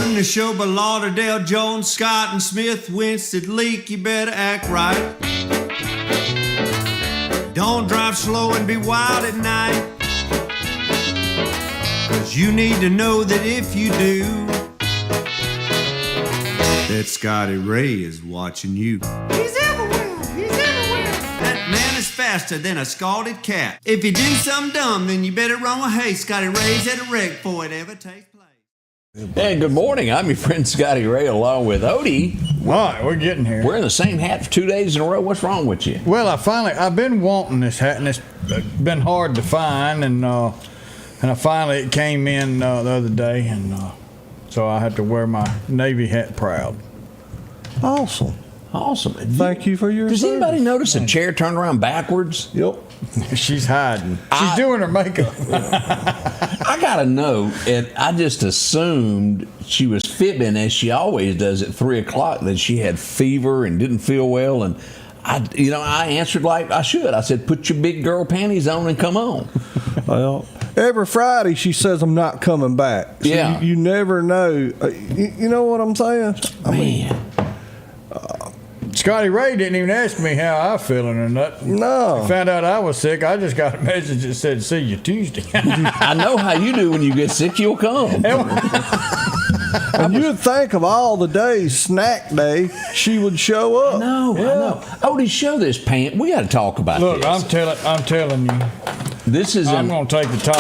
When the show by Lauderdale, Jones, Scott, and Smith, Winston, Leak, you better act right. Don't drive slow and be wild at night, 'cause you need to know that if you do, that Scotty Ray is watching you. He's everywhere, he's everywhere. That man is faster than a scalded cat. If you do something dumb, then you better run with haste. Scotty Ray's at a wreck before it ever takes place. Hey, good morning. I'm your friend Scotty Ray along with Odie. All right, we're getting here. Wearing the same hat for 2 days in a row. What's wrong with you? Well, I've been wanting this hat, and it's been hard to find, and it came in the other day, and so I had to wear my Navy hat proud. Awesome. Awesome. Thank you for your Does service. anybody notice a chair turned around backwards? Yep. She's hiding. She's doing her makeup. I got a note, and I just assumed she was fibbing, as she always does at 3 o'clock, that she had fever and didn't feel well. And I answered like I should. I said, "Put your big girl panties on and come on." Well, every Friday she says I'm not coming back. So Yeah. You never know. You know what I'm saying? I mean, Man, Scotty Ray didn't even ask me how I feeling or nothing. no. Found out I was sick. I just got a message that said, "See you Tuesday." I know how you do when you get sick. You'll come. And you'd think of all the days, snack day, she would show up. No, I know. Odie, show this pant. We got to talk about Look, this. I'm telling you, This is I'm gonna take the top.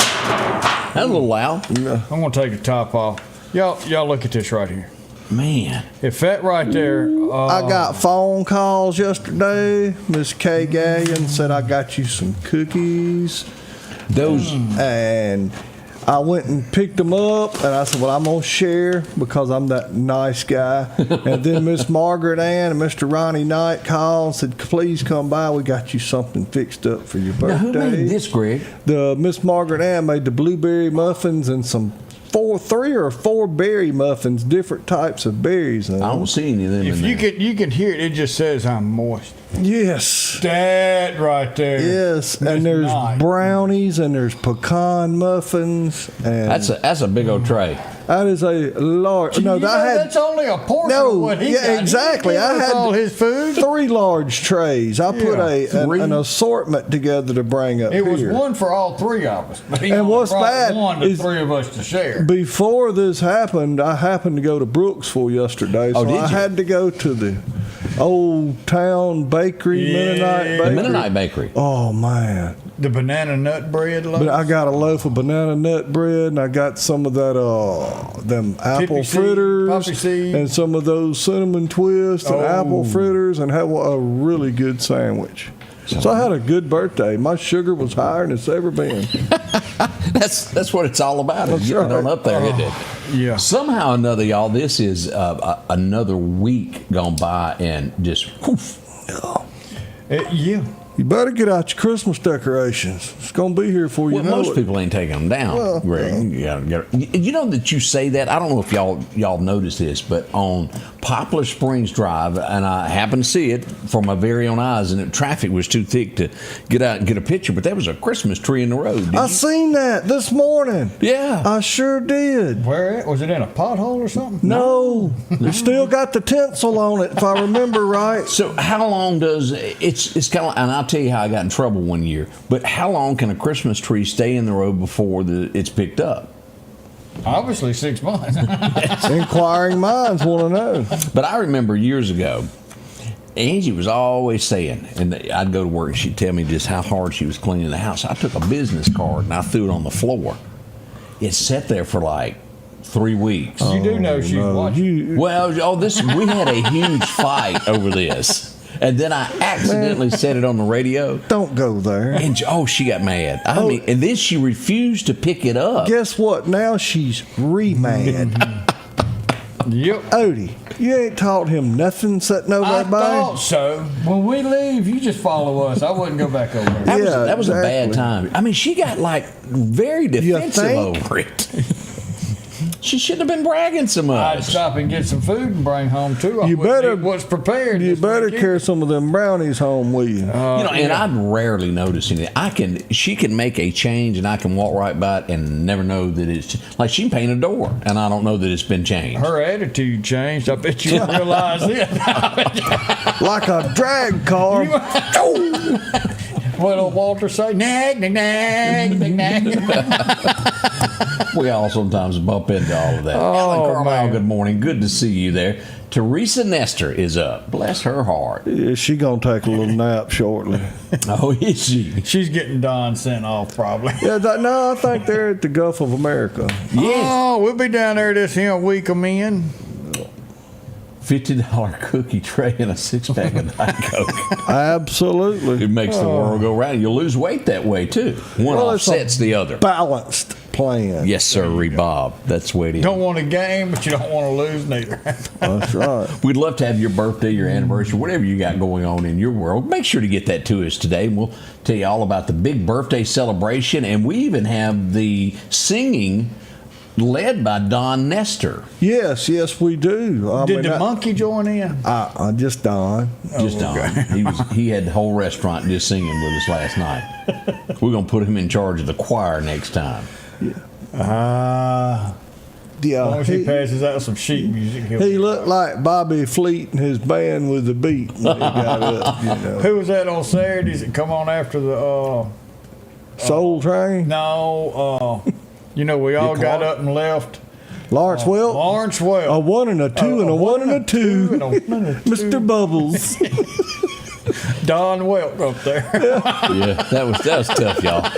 that's a little loud. I'm gonna take the top off. Y'all look at this right here. Man. If that right there, I got phone calls yesterday. Miss Kay Gallion said, I got you some cookies. Those And I went and picked them up, and I said, well, I'm going to share because I'm that nice guy. And then Miss Margaret Ann and Mr. Ronnie Knight called and said, please come by. We got you something fixed up for your birthday. Now, who made this, Greg? The Miss Margaret Ann made the blueberry muffins and some 3 or 4 berry muffins, different types of berries. I don't see any of them if in you there. can hear it, it just says I'm moist. Yes. That right there. Yes, and That's there's nice. brownies and there's pecan muffins, and That's a big old tray. that is a large. No, That's only a portion of what he got. yeah, exactly. He I gave us had all his food. 3 large trays. I put an assortment together to bring up It was here. one for all 3 of us. But he And only what's brought bad one to is 3 of us to share. Before this happened, I happened to go to Brooksville yesterday, so did I you? had to go to the Old Town Bakery, Mennonite Bakery. The Mennonite Bakery. Oh man. The banana nut bread. But I got a loaf of banana nut bread, and I got some of that them apple Tippy seed, fritters, poppy seed. and some of those cinnamon twists and Oh. apple fritters, and had a really good sandwich. So I had a good birthday. My sugar was higher than it's ever been. That's what it's all about. Is getting on up there, isn't it? Yeah. Somehow or another, y'all, this is another week gone by and just whoof. Yeah. You better get out your Christmas decorations. It's gonna be here for you. Well, know most it. people ain't taking them down, Well, Greg. You know that you say that. I don't know if y'all noticed this, but on Poplar Springs Drive, and I happened to see it from my very own eyes, and the traffic was too thick to get out and get a picture. But there was a Christmas tree in the road. Did I you? seen that this morning. Yeah. I sure did. Where was it in a pothole or something? No, it still got the tinsel on it, if I remember right. So how long does it's kind of, and I'll tell you how I got in trouble one year, but how long can a Christmas tree stay in the road before it's picked up? Obviously 6 months. Inquiring minds want to know. But I remember years ago, Angie was always saying, and I'd go to work and she'd tell me just how hard she was cleaning the house. I took a business card and I threw it on the floor. It sat there for like 3 weeks. You do know she's watching. Well, we had a huge fight over this. And then I accidentally said it on the radio. Don't go there. And she got mad. I mean, and then she refused to pick it up. Guess what? Now she's re-mad. Yep. Odie, you ain't taught him nothing sitting over I that by. thought so. When we leave, you just follow us. I wouldn't go back over there. That was a bad exactly. time. I mean, she got like very defensive think? over it. She shouldn't have been bragging so I'd much. stop and get some food and bring home too. You better what's prepared. You this better weekend. carry some of them brownies home with you. And I'd rarely notice anything. She can make a change, and I can walk right by it and never know that it's like she can paint a door, and I don't know that it's been changed. Her attitude changed. I bet you didn't realize it. Like a drag car. What old Walter say? Nag, nag, nag, nag, nag. We all sometimes bump into all of that. Alan Carlisle, man. good morning. Good to see you there. Teresa Nestor is up. Bless her heart. Yeah, she gonna take a little nap shortly. Oh, is she? She's getting Don sent off probably. Yeah, no, I think they're at the Gulf of America. Yes. Oh, we'll be down there this here week I'm in. $50 cookie tray and a 6-pack of Diet Coke. Absolutely. It makes the world go round. You'll lose weight that way, too. One It's a offsets the other. Balanced plan. Yes, sir, Bob. That's the way it is. Don't want to gain, but you don't want to lose neither. That's right. We'd love to have your birthday, your anniversary, whatever you got going on in your world. Make sure to get that to us today, and we'll tell you all about the big birthday celebration. And we even have the singing led by Don Nestor. Yes, we do. Did the monkey join in? I just Don. Just Don. He had the whole restaurant just singing with us last night. We're going to put him in charge of the choir next time. Yeah. As long as he passes out some sheet music. He looked like Bobby Fleet and his band with the beat when he got up. You know. Who was that on Saturdays that come on after the Soul Train. No, we all got up and left. Lawrence Welk. Lawrence Welk. A 1 and a 2 and a 1 and a 2. and a 1 and a 2. Mr. Bubbles. Don Welk up there. Yeah, that was tough, y'all.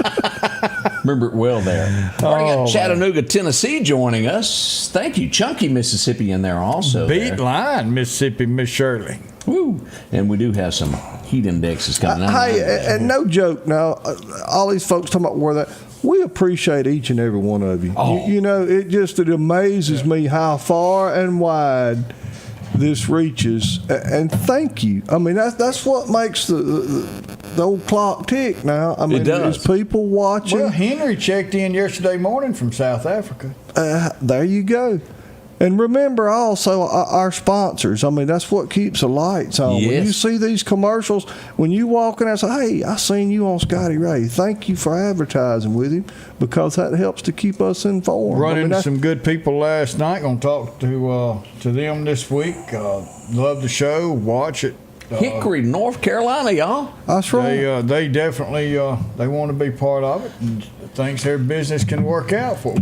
Remember it well there. Already got Chattanooga, Tennessee joining us. Thank you. Chunky, Mississippi in there also. Beat there. line, Mississippi, Miss Shirley. Woo. And we do have some heat indexes coming out. Hey, and no joke now, all these folks talking about where that. We appreciate each and every one of you. Oh. It amazes me how far and wide this reaches, and thank you. I mean, that's what makes the old clock tick now. I mean, It does. there's people watching. Well, Henry checked in yesterday morning from South Africa. There you go. And remember also our sponsors. I mean, that's what keeps the lights on. Yes. When you see these commercials, when you walk in and say, hey, I seen you on Scotty Ray. Thank you for advertising with him, because that helps to keep us informed. Run into some good people last night. Going to talk to them this week. Love the show. Watch it. Hickory, North Carolina, y'all. That's right. They definitely they want to be part of it and thinks their business can work out for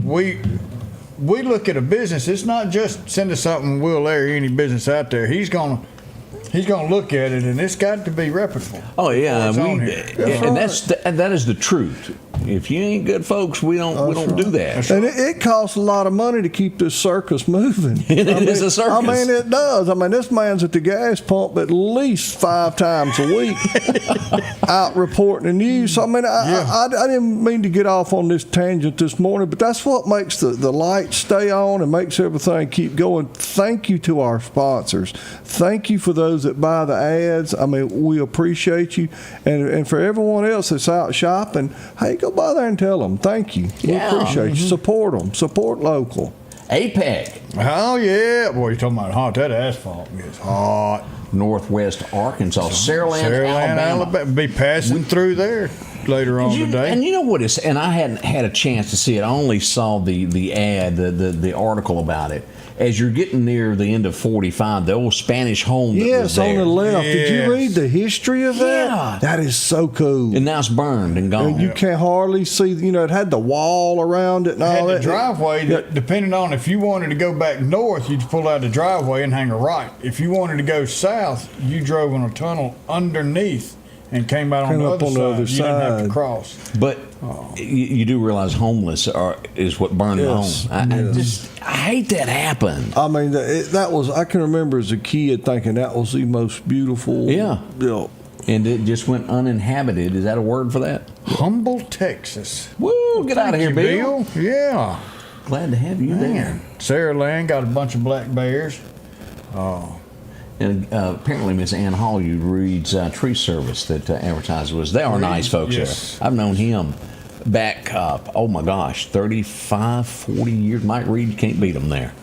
we look at a business. It's not just send us something. We'll air any business out there. He's gonna look at it, and it's got to be reputable. Oh yeah, It's on here. and that is the truth. If you ain't good folks, we don't do that. And it costs a lot of money to keep this circus moving. It is a circus. I mean, it does. I mean, this man's at the gas pump at least 5 times a week out reporting the news. So, I mean, I didn't mean to get off on this tangent this morning, but that's what makes the lights stay on and makes everything keep going. Thank you to our sponsors. Thank you for those that buy the ads. I mean, we appreciate you. And for everyone else that's out shopping, hey, go by there and tell them thank you. We appreciate you. Support them. Support local. APEC, Oh yeah, boy, you're talking about hot. That asphalt is hot. Northwest Arkansas, Saraland, Alabama. Be passing through there later on today. And you know what? And I hadn't had a chance to see it. I only saw the ad, the article about it. As you're getting near the end of 45, the old Spanish home that was Yes, there. on the left. Did you Yes. read the history of that? Yeah. That is so cool. And now it's burned and gone. And you can't hardly see, it had the wall around it and all Had the that. driveway Yeah. that, depending on if you wanted to go back north, you'd pull out the driveway and hang a right. If you wanted to go south, you drove in a tunnel underneath and came out Came on the up other on side. the other You didn't have to side. cross. But you do realize homeless is what burned Yes. the home. I hate that happened. I mean, that was, I can remember as a kid thinking that was the most beautiful. Yeah. And it just went uninhabited. Is that a word for that? Humble, Texas. Woo! Get out of here, Thank you, Bill. Yeah. Glad to have you there. Sarah Land got a bunch of black bears. And apparently, Miss Ann Hall, you reads Tree Service that advertises with us. They are nice folks Yes. there. I've known him back, oh my gosh, 35, 40 years. Mike Reed, can't beat them there.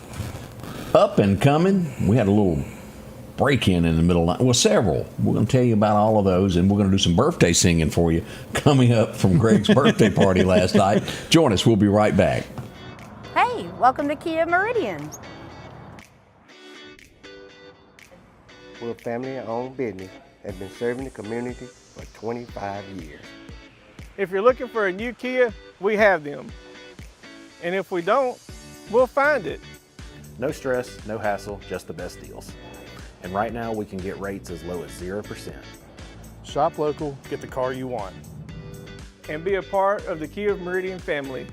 Up and coming, we had a little break-in the middle of the night. Well, several. We're going to tell you about all of those, and we're going to do some birthday singing for you coming up from Greg's birthday party last night. Join us. We'll be right back. Hey, welcome to Kia Meridian. We're a family-owned business that has been serving the community for 25 years. If you're looking for a new Kia, we have them. And if we don't, we'll find it. No stress, no hassle, just the best deals. And right now we can get rates as low as 0%. Shop local, get the car you want. And be a part of the Kia Meridian family.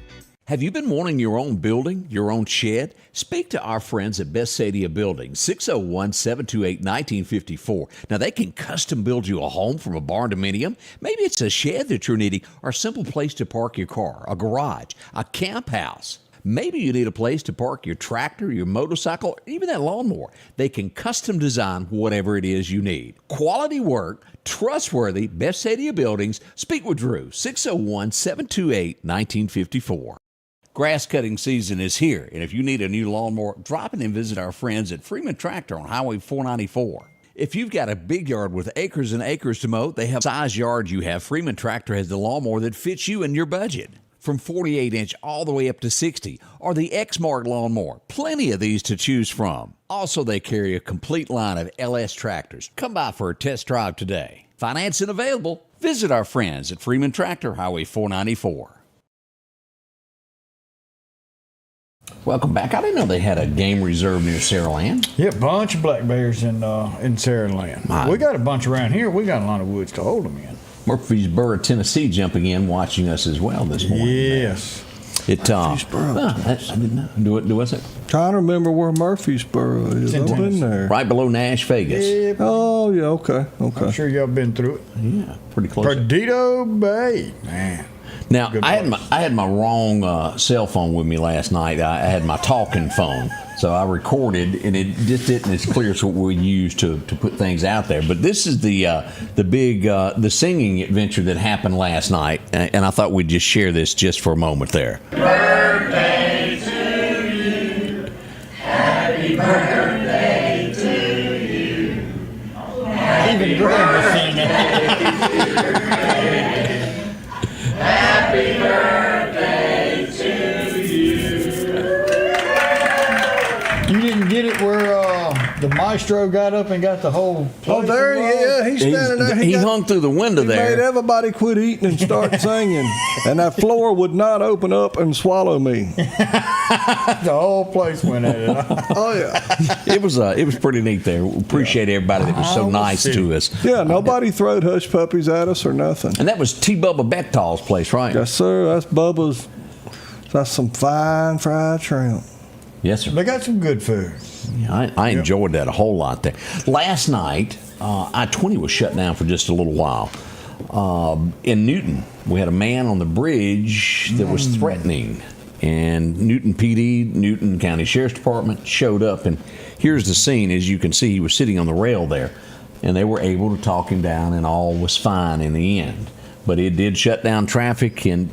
Have you been wanting your own building, your own shed? Speak to our friends at Best Sadia Building, 601-728-1954. Now, they can custom build you a home from a barn dominium. Maybe it's a shed that you're needing or a simple place to park your car, a garage, a camp house. Maybe you need a place to park your tractor, your motorcycle, or even that lawnmower. They can custom design whatever it is you need. Quality work, trustworthy, Best Sadia Buildings. Speak with Drew, 601-728-1954. Grass cutting season is here, and if you need a new lawnmower, drop in and visit our friends at Freeman Tractor on Highway 494. If you've got a big yard with acres and acres to mow, they have the size yard you have. Freeman Tractor has the lawnmower that fits you and your budget. From 48-inch all the way up to 60, or the X-Mark lawnmower. Plenty of these to choose from. Also, they carry a complete line of LS tractors. Come by for a test drive today. Financing available. Visit our friends at Freeman Tractor, Highway 494. Welcome back. I didn't know they had a game reserve near Saraland. Yeah, bunch of black bears in Saraland. We got a bunch around here. We got a lot of woods to hold them in. Murfreesboro, Tennessee, jumping in, watching us as well this morning. Yes. Murfreesboro. I didn't know. Do what's it? Trying to remember where Murfreesboro is. I've been there. Right below Nash, Vegas. Yeah, Oh, yeah, okay. I'm sure y'all been through it. Yeah, pretty close. Perdido Bay, man. Now, Good I place. had my wrong cell phone with me last night. I had my talking phone, so I recorded, and it just isn't as clear as what we use to put things out there. But this is the big the singing adventure that happened last night, and I thought we'd just share this just for a moment there. Birthday to you, happy birthday to you. Even Greg was singing. Happy birthday to you. You didn't get it where the maestro got up and got the whole place. Oh, there he is. He's standing there. He hung through the window He made there. everybody quit eating and start singing. And that floor would not open up and swallow me. The whole place went at it. Oh, yeah. It was pretty neat there. Appreciate everybody that was so nice to us. Yeah, nobody throwed hush puppies at us or nothing. And that was T. Bubba Bechtol's place, right? Yes, sir. That's Bubba's. That's some fine fried shrimp. Yes, sir. They got some good food. Yeah, I enjoyed that a whole lot there. Last night, I-20 was shut down for just a little while. In Newton, we had a man on the bridge that was threatening. And Newton PD, Newton County Sheriff's Department showed up. And here's the scene. As you can see, he was sitting on the rail there. And they were able to talk him down, and all was fine in the end. But it did shut down traffic, and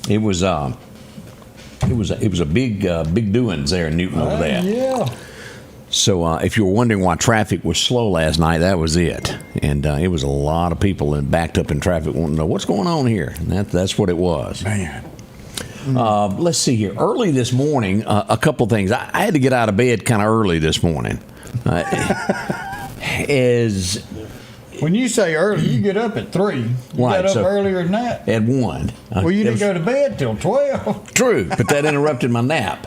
it was a big doings there in Newton over there. Yeah. So if you were wondering why traffic was slow last night, that was it. And it was a lot of people that backed up in traffic wanting to know what's going on here. And that's what it was. Man. Let's see here. Early this morning, a couple of things. I had to get out of bed kind of early this morning. When you say early, you get up at 3. You Right, got up so- earlier than that. At 1. Well, you didn't go to bed till 12. True, but that interrupted my nap.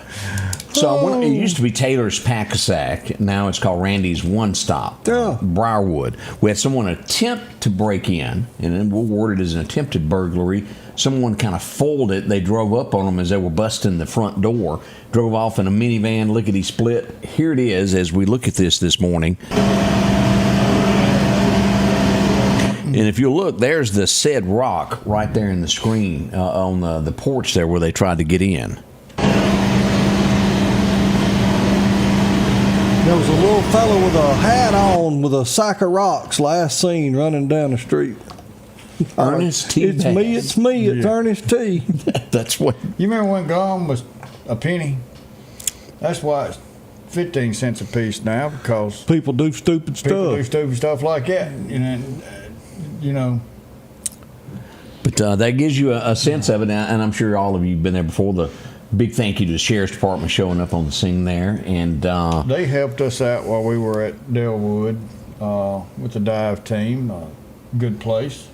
So I went, it used to be Taylor's Pack-a-Sack. Now it's called Randy's One Stop, Yeah. Briarwood. We had someone attempt to break in, and then we'll word it as an attempted burglary. Someone kind of foiled it. They drove up on them as they were busting the front door, drove off in a minivan, lickety-split. Here it is as we look at this morning. And if you look, there's the said rock right there in the screen on the porch there where they tried to get in. There was a little fellow with a hat on with a sack of rocks last seen running down the street. Ernest T. It's Bass. me. It's me. It's Ernest T. That's what. You remember when gum was a penny? That's why it's 15 cents a piece now, because People do stupid people do stuff. stupid stuff like that. You know. But that gives you a sense of it, and I'm sure all of you have been there before. The big thank you to the Sheriff's Department showing up on the scene there. And They helped us out while we were at Delwood with the dive team. Good place.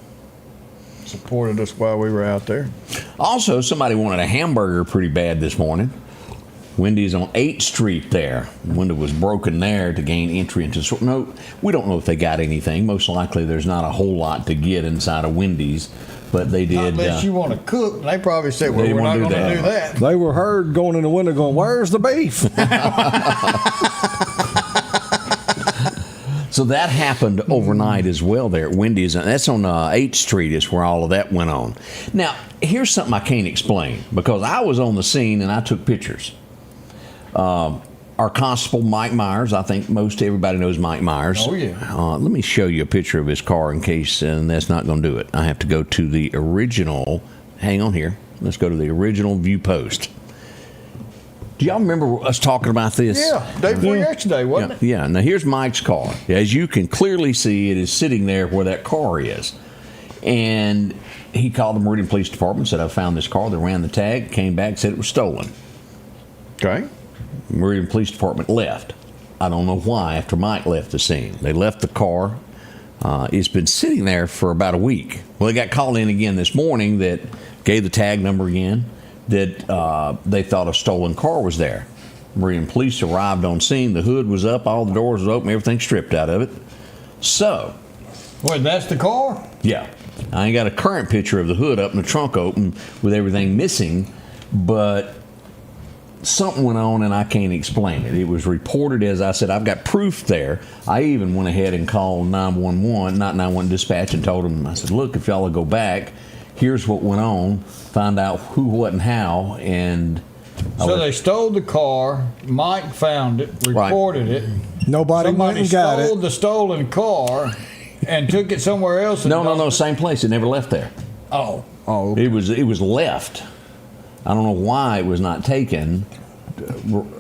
Supported us while we were out there. also, somebody wanted a hamburger pretty bad this morning. Wendy's on 8th Street there. Window was broken there to gain entry into. No, we don't know if they got anything. Most likely there's not a whole lot to get inside of Wendy's, but they did. Unless you want to cook, they probably said, well, They we're not didn't going wanna to do do that. They were heard going in the window going, "Where's the beef?" So that happened overnight as well there at Wendy's. And that's on 8th Street is where all of that went on. Now, here's something I can't explain because I was on the scene and I took pictures. Our constable, Mike Myers, I think most everybody knows Mike Myers. Oh, yeah. Let me show you a picture of his car in case, and that's not going to do it. I have to go to the original. Hang on here. Let's go to the original view post. Do y'all remember us talking about this? Yeah, day before yesterday, wasn't it? Yeah. Now here's Mike's car. As you can clearly see, it is sitting there where that car is. And he called the Meridian Police Department, said, I found this car. They ran the tag, came back, said it was stolen. Okay. Meridian Police Department left. I don't know why after Mike left the scene. They left the car. It's been sitting there for about a week. Well, they got called in again this morning that gave the tag number again, that they thought a stolen car was there. Meridian Police arrived on scene. The hood was up, all the doors was open, everything stripped out of it. So, Wait, that's the car? yeah, I ain't got a current picture of the hood up and the trunk open with everything missing, but something went on and I can't explain it. It was reported, as I said, I've got proof there. I even went ahead and called 911, not 911 dispatch, and told them, I said, look, if y'all will go back, here's what went on, find out who, what, and how, and... So they stole the car, Mike found it, reported it. Nobody went Somebody and got stole it. the stolen car and took it somewhere else. And No, same place. It never left there. Oh. It was left. I don't know why it was not taken,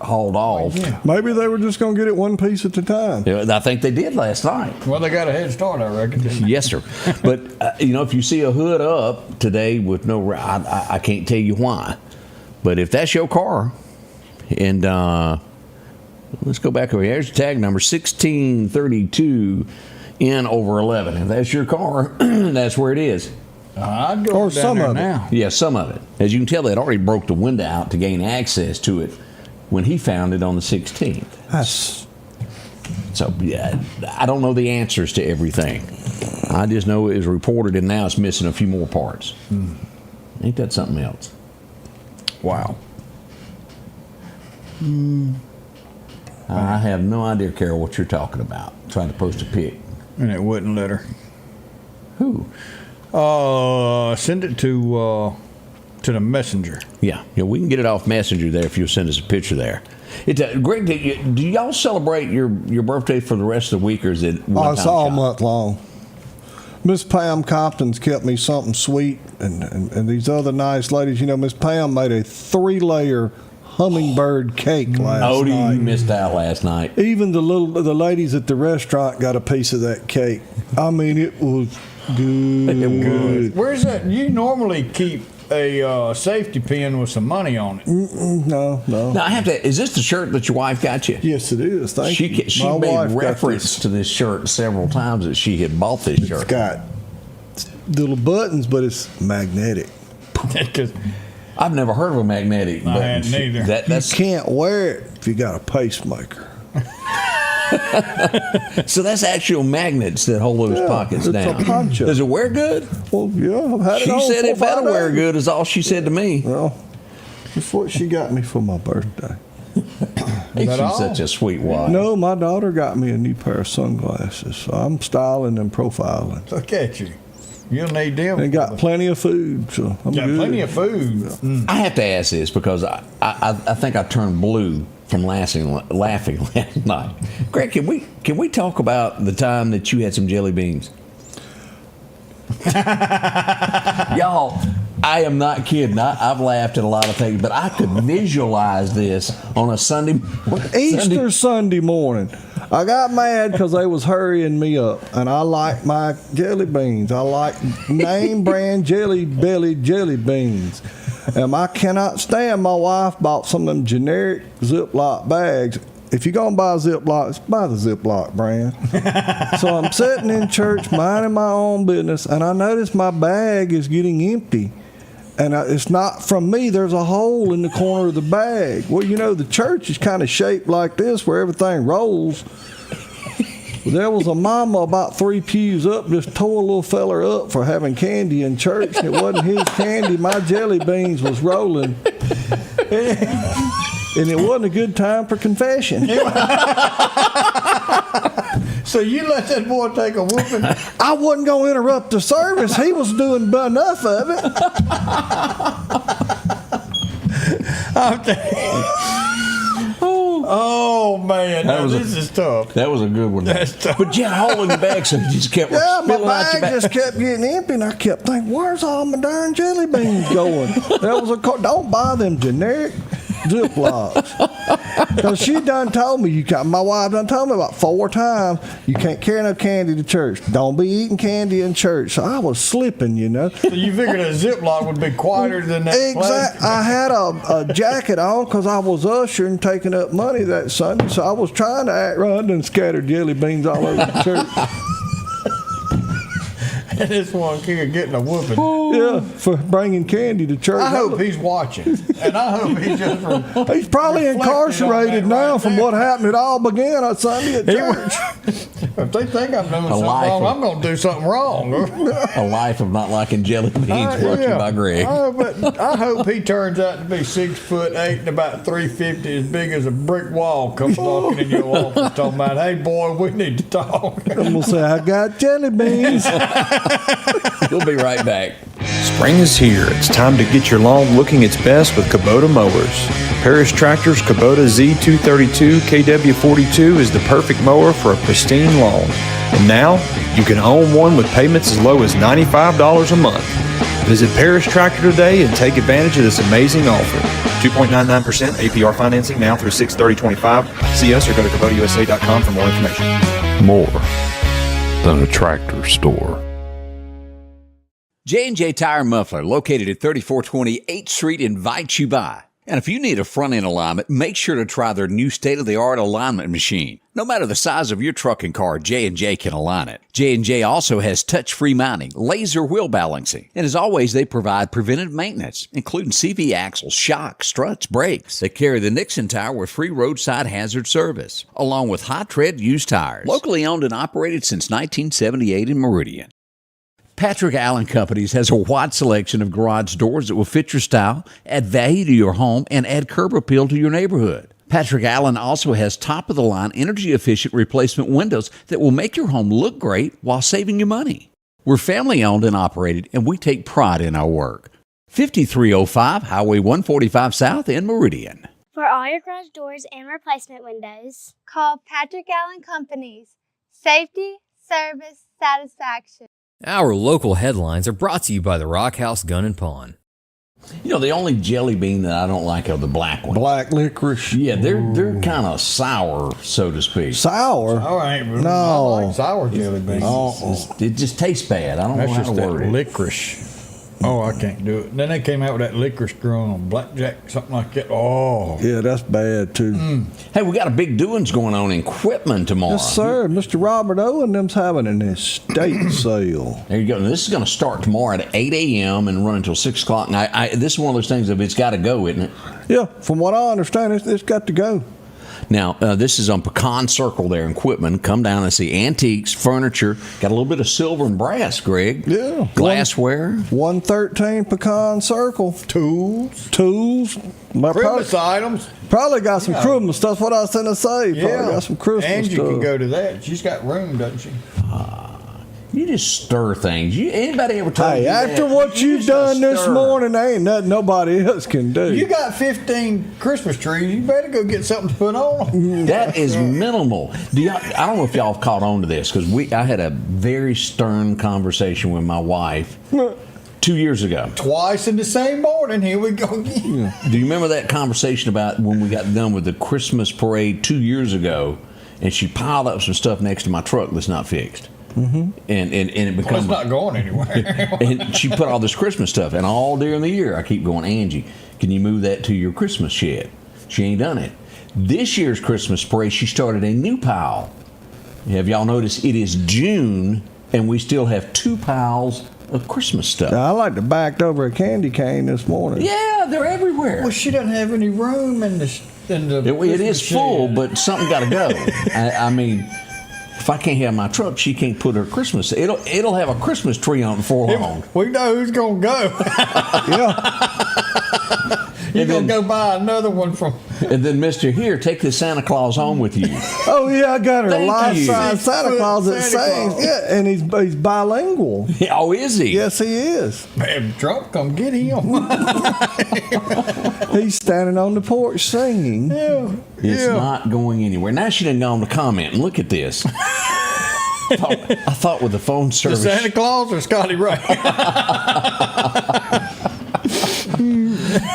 hauled off. Yeah. Maybe they were just going to get it one piece at a time. Yeah, I think they did last night. Well, they got a head start, I reckon. Yes, sir. But, if you see a hood up today with no... I can't tell you why. But if that's your car, and let's go back over here. Here's the tag number, 1632 N/11. If that's your car, that's where it is. I'd go Or down some there of it. now. Yeah, some of it. As you can tell, they'd already broke the window out to gain access to it when he found it on the 16th. That's So, yeah, I don't know the answers to everything. I just know it was reported, and now it's missing a few more parts. Ain't that something else? Wow. I have no idea, Carol, what you're talking about. Trying to post a pic. And it wouldn't let her. Who? Send it to the messenger. Yeah, we can get it off Messenger there if you'll send us a picture there. Greg, do y'all celebrate your birthday for the rest of the week, or is it one it's time all shot? month long. Miss Pam Compton's kept me something sweet, and these other nice ladies. Miss Pam made a 3-layer hummingbird cake last Oh, night. you missed out last night. Even the ladies at the restaurant got a piece of that cake. I mean, it was good. It was. Where's that? You normally keep a safety pin with some money on it. No. Now, I have to. Is this the shirt that your wife got you? Yes, it is. Thank you. She My made wife got reference this. to this shirt several times that she had bought this It's shirt. got little buttons, but it's magnetic. 'Cause I've never heard of a magnetic. I button. hadn't either. That's You can't wear it if you got a pacemaker. so that's actual magnets that hold those Yeah, pockets it's a down. poncho. Does it wear good? Well, yeah, I've had it She on said for if that'll 5 wear days. good is all she said to me. Well, that's what she got me for my birthday. Ain't that she all? such a sweet wife? No, my daughter got me a new pair of sunglasses, so I'm styling and profiling. look at you. You'll need them. And got plenty of food, so I'm Got good. plenty of food. I have to ask this because I think I turned blue from laughing last night. Greg, can we talk about the time that you had some jelly beans? Y'all, I am not kidding. I've laughed at a lot of things, but I could visualize this on a Sunday morning. Easter Sunday morning. I got mad because they was hurrying me up, and I like my jelly beans. I like name brand Jelly Belly jelly beans. And I cannot stand my wife bought some of them generic Ziploc bags. If you're going to buy Ziplocs, buy the Ziploc brand. So I'm sitting in church minding my own business, and I notice my bag is getting empty. And it's not from me. There's a hole in the corner of the bag. Well, you know, the church is kind of shaped like this where everything rolls. There was a mama about 3 pews up just tore a little feller up for having candy in church. And it wasn't his candy. My jelly beans was rolling. And it wasn't a good time for confession. So you let that boy take a whooping? I wasn't going to interrupt the service. He was doing enough of it. Oh man, this is tough. That was a good one. That's tough. But you had a hole in the bag, so you just kept Yeah, my spilling out your bag bag. just kept getting empty, and I kept thinking, where's all my darn jelly beans going? That was don't buy them generic Ziplocs. Because she done told me, my wife done told me about 4 times, you can't carry no candy to church. Don't be eating candy in church. So I was slipping, you know. So you figured a Ziploc would be quieter than that. Exactly. I had a jacket on because I was ushering, taking up money that Sunday. So I was trying to act right and scattered jelly beans all over the church. And this one kid getting a whooping. Yeah, for bringing candy to church. I hope he's watching, and I hope he just. He's probably incarcerated now from what happened. It all began on Sunday at church. If they think I'm doing something wrong, I'm going to do something wrong. A life of not liking jelly beans brought to you by Greg. But I hope he turns out to be 6'8" and about 350, as big as a brick wall. Comes walking in your office talking about, "Hey boy, we need to talk." I'm gonna say I got jelly beans. We'll be right back. Spring is here. It's time to get your lawn looking its best with Kubota mowers. Parish Tractor's Kubota Z232 KW42 is the perfect mower for a pristine lawn. And now, you can own one with payments as low as $95 a month. Visit Parish Tractor today and take advantage of this amazing offer. 2.99% APR financing now through 6/30/25. See us or go to KubotaUSA.com for more information. More than a tractor store. J&J Tire and Muffler, located at 3420 8th Street, invites you by. And if you need a front-end alignment, make sure to try their new state-of-the-art alignment machine. No matter the size of your truck and car, J&J can align it. J&J also has touch-free mounting, laser wheel balancing, and as always, they provide preventive maintenance, including CV axles, shocks, struts, brakes. They carry the Nixon tire with free roadside hazard service, along with high-tread used tires. Locally owned and operated since 1978 in Meridian. Patrick Allen Companies has a wide selection of garage doors that will fit your style, add value to your home, and add curb appeal to your neighborhood. Patrick Allen also has top-of-the-line, energy-efficient replacement windows that will make your home look great while saving you money. We're family-owned and operated, and we take pride in our work. 5305 Highway 145 South in Meridian. For all your garage doors and replacement windows, call Patrick Allen Companies. Safety, service, satisfaction. Our local headlines are brought to you by the Rock House Gun and Pawn. You know, the only jelly bean that I don't like are the black ones. Black licorice. Yeah, they're kind of sour, so to speak. Sour? All right, no. I like sour jelly beans. It just tastes bad. I don't know how to word it. Licorice. Oh, I can't do it. Then they came out with that licorice growing on blackjack, something like that. Oh. Yeah, that's bad, too. Hey, we got a big doings going on in Quitman tomorrow. Yes, sir. Mr. Robert Owen them's having an estate sale. There you go. Now, this is going to start tomorrow at 8 a.m. and run until 6 o'clock. Now, this is one of those things of it's got to go, isn't it? Yeah, from what I understand, it's got to go. Now, this is on Pecan Circle there in Quitman. Come down and see antiques, furniture. Got a little bit of silver and brass, Greg. Yeah. Glassware. 113 Pecan Circle. Tools. Christmas items. Probably got some Christmas. That's what I was going to say. Probably got some Christmas Angie stuff. can go to that. She's got room, doesn't she? You just stir things. Anybody ever told you after that? what you've done this morning, there ain't nothing nobody else can do. You got 15 Christmas trees. You better go get something to put on. That is minimal. I don't know if y'all have caught on to this, because I had a very stern conversation with my wife 2 years ago. Twice in the same morning. Here we go again. Do you remember that conversation about when we got done with the Christmas parade 2 years ago, and she piled up some stuff next to my truck that's not fixed? Mm-hmm. And it becomes it's not going anywhere. And she put all this Christmas stuff, and all during the year I keep going, Angie, can you move that to your Christmas shed? She ain't done it. This year's Christmas parade, she started a new pile. Have y'all noticed it is June and we still have 2 piles of Christmas stuff? Now, I like to backed over a candy cane this morning. Yeah, they're everywhere. Well, she doesn't have any room in the. It is full, but something got to go. I mean, if I can't have my truck, she can't put her Christmas. It'll have a Christmas tree on it before long. We know who's gonna go. Yeah. You're going to go buy another one from... And then, Mr. Here, take this Santa Claus home with you. Oh, yeah, I got her a life-size Santa Claus that sings. Yeah, and he's bilingual. Oh, is he? Yes, he is. Man, Trump, come get him. He's standing on the porch singing. Yeah. It's not going anywhere. Now she done gone to comment, and look at this. I thought with the phone service... The Santa Claus or Scotty Ray?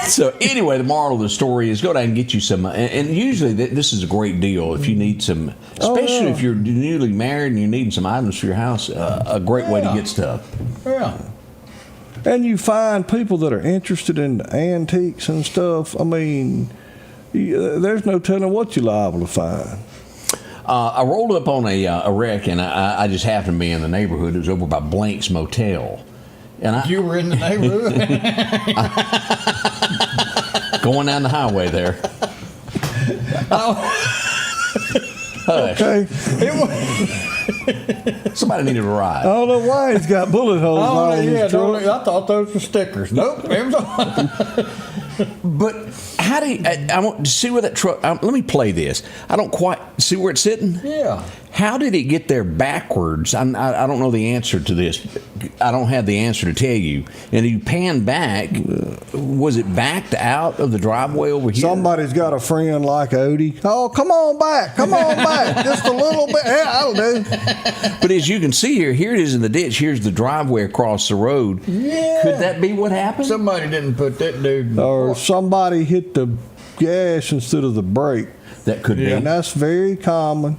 So anyway, the moral of the story is go down and get you some, and usually this is a great deal if you need some, especially if you're newly married and you're needing some items for your house, a great way to get stuff. Yeah. And you find people that are interested in antiques and stuff. I mean, there's no telling what you're liable to find. I rolled up on a wreck, and I just happened to be in the neighborhood. It was over by Blank's Motel. And you were in the neighborhood? Going down the highway there. Okay. Somebody needed a ride. I don't know why he's got bullet holes on his truck. I thought those were stickers. Nope. But how do you, I want to see where that truck, let me play this. I don't quite see where it's sitting. Yeah. How did it get there backwards? I don't know the answer to this. I don't have the answer to tell you. And you pan back, was it backed out of the driveway over here? Somebody's got a friend like Odie. Oh, come on back. Just a little bit. Yeah, that'll do. But as you can see here it is in the ditch. Here's the driveway across the road. Yeah. Could that be what happened? Somebody didn't put that dude. Or somebody hit the gas instead of the brake. That could be. And that's very common.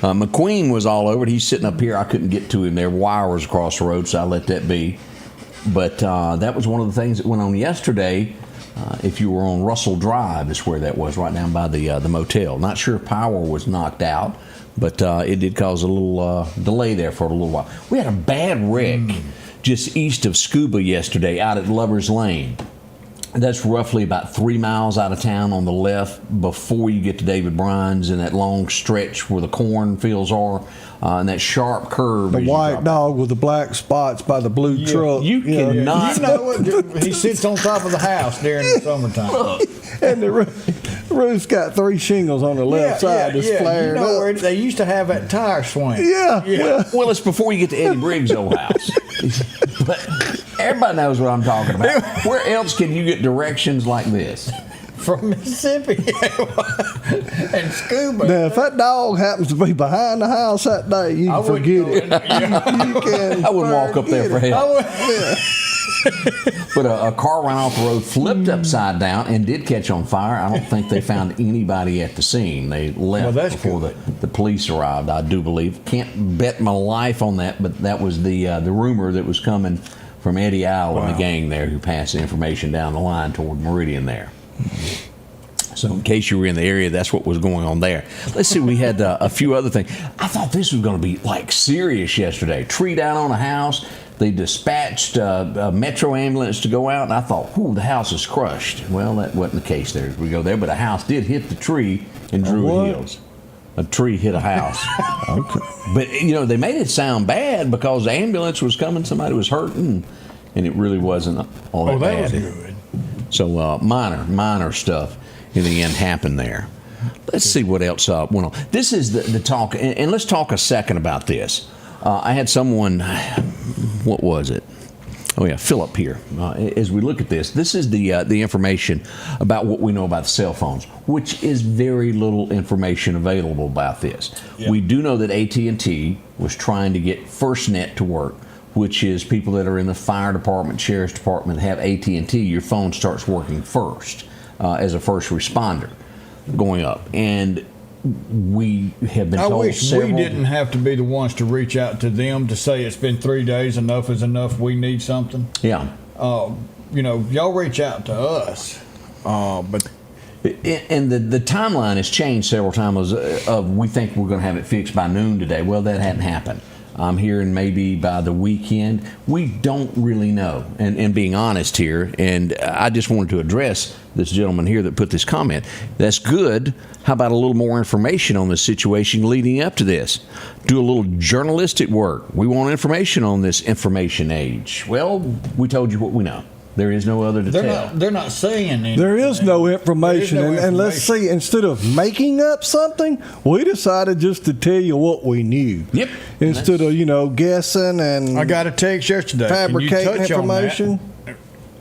McQueen was all over it. He's sitting up here. I couldn't get to him. There were wires across the road, so I let that be. But that was one of the things that went on yesterday. If you were on Russell Drive, is where that was, right down by the motel. Not sure if power was knocked out, but it did cause a little delay there for a little while. We had a bad wreck just east of Scuba yesterday out at Lover's Lane. That's roughly about 3 miles out of town on the left before you get to David Bryan's, and that long stretch where the cornfields are, and that sharp curve. The white dog with the black spots by the blue truck. You cannot. You know what? He sits on top of the house during the summertime. And the roof's got 3 shingles on the left side that's flared up. Where they used to have that tire swing. Yeah. Well, it's before you get to Eddie Briggs' old house. But everybody knows what I'm talking about. Where else can you get directions like this? From Mississippi and Scuba. Now, if that dog happens to be behind the house that day, you can forget it. I wouldn't walk up there for help. But a car ran off the road, flipped upside down, and did catch on fire. I don't think they found anybody at the scene. They left before the police arrived, I do believe. Can't bet my life on that, but that was the rumor that was coming from Eddie Owl and the gang there who passed the information down the line toward Meridian there. So in case you were in the area, that's what was going on there. Let's see, we had a few other things. I thought this was going to be like serious yesterday. Tree down on a house. They dispatched a Metro ambulance to go out, and I thought, whew, the house is crushed. Well, that wasn't the case there as we go there, but a house did hit the tree in Druid Hills. A tree hit a house. Okay. But, they made it sound bad because the ambulance was coming, somebody was hurting, and it really wasn't all that bad. Was good. So minor stuff in the end happened there. Let's see what else went on. This is the talk, and let's talk a second about this. I had someone, what was it? Oh yeah, Philip here. As we look at this is the information about what we know about the cell phones, which is very little information available about this. Yeah. We do know that AT&T was trying to get FirstNet to work, which is people that are in the fire department, sheriff's department, have AT&T. Your phone starts working first as a first responder going up. And we have been told I wish we didn't have to be the ones to reach out to them to say it's been 3 days, enough is enough, we need something. Yeah. Y'all reach out to us. But and the timeline has changed several times. We think we're going to have it fixed by noon today. Well, that hadn't happened. I'm hearing maybe by the weekend. We don't really know. And being honest here, and I just wanted to address this gentleman here that put this comment. That's good. How about a little more information on the situation leading up to this? Do a little journalistic work. We want information on this information age. Well, we told you what we know. There is no other to tell. They're not saying anything. There is no information. And let's see, instead of making up something, we decided just to tell you what we knew. Yep. Instead of, guessing and I got a text yesterday. Fabricating information.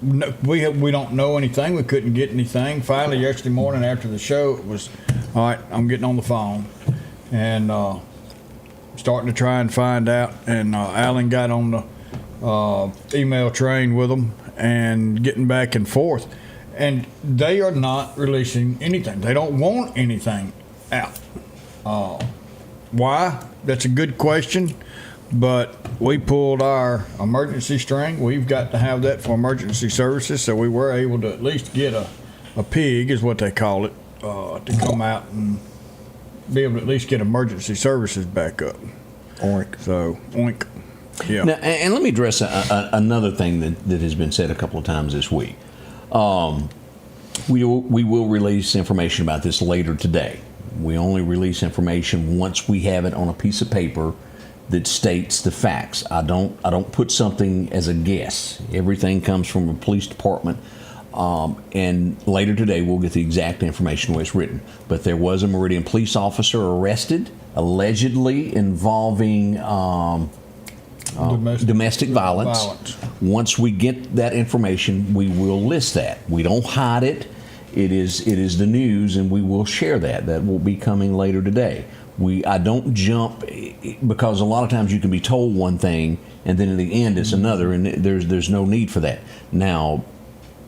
No, we don't know anything. We couldn't get anything. Finally, yesterday morning after the show, it was, all right, I'm getting on the phone and starting to try and find out. And Alan got on the email train with them and getting back and forth. And they are not releasing anything. They don't want anything out. Why? That's a good question. But we pulled our emergency string. We've got to have that for emergency services, so we were able to at least get a pig, is what they call it, to come out and be able to at least get emergency services back up. Oink. So, oink. Yeah. Now, and let me address another thing that has been said a couple of times this week. We will release information about this later today. We only release information once we have it on a piece of paper that states the facts. I don't put something as a guess. Everything comes from a police department, and later today we'll get the exact information where it's written. But there was a Meridian police officer arrested, allegedly involving domestic violence. Once we get that information, we will list that. We don't hide it. It is the news, and we will share that. That will be coming later today. I don't jump, because a lot of times you can be told one thing and then in the end it's another, and there's no need for that. Now,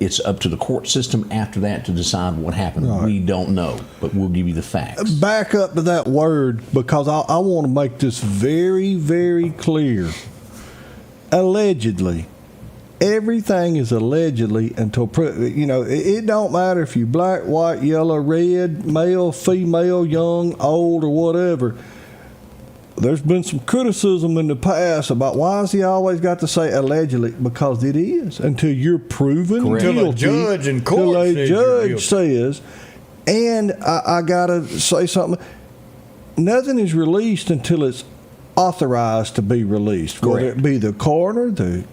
it's up to the court system after that to decide what happened. Right. We don't know, but we'll give you the facts. Back up to that word, because I want to make this very, very clear. Allegedly. Everything is allegedly until, it don't matter if you're black, white, yellow, red, male, female, young, old, or whatever. There's been some criticism in the past about why has he always got to say allegedly? Because it is until you're proven guilty. Until a judge in court until a judge says, and I got to say something, nothing is released until it's authorized to be released. Correct. Whether it be the coroner, the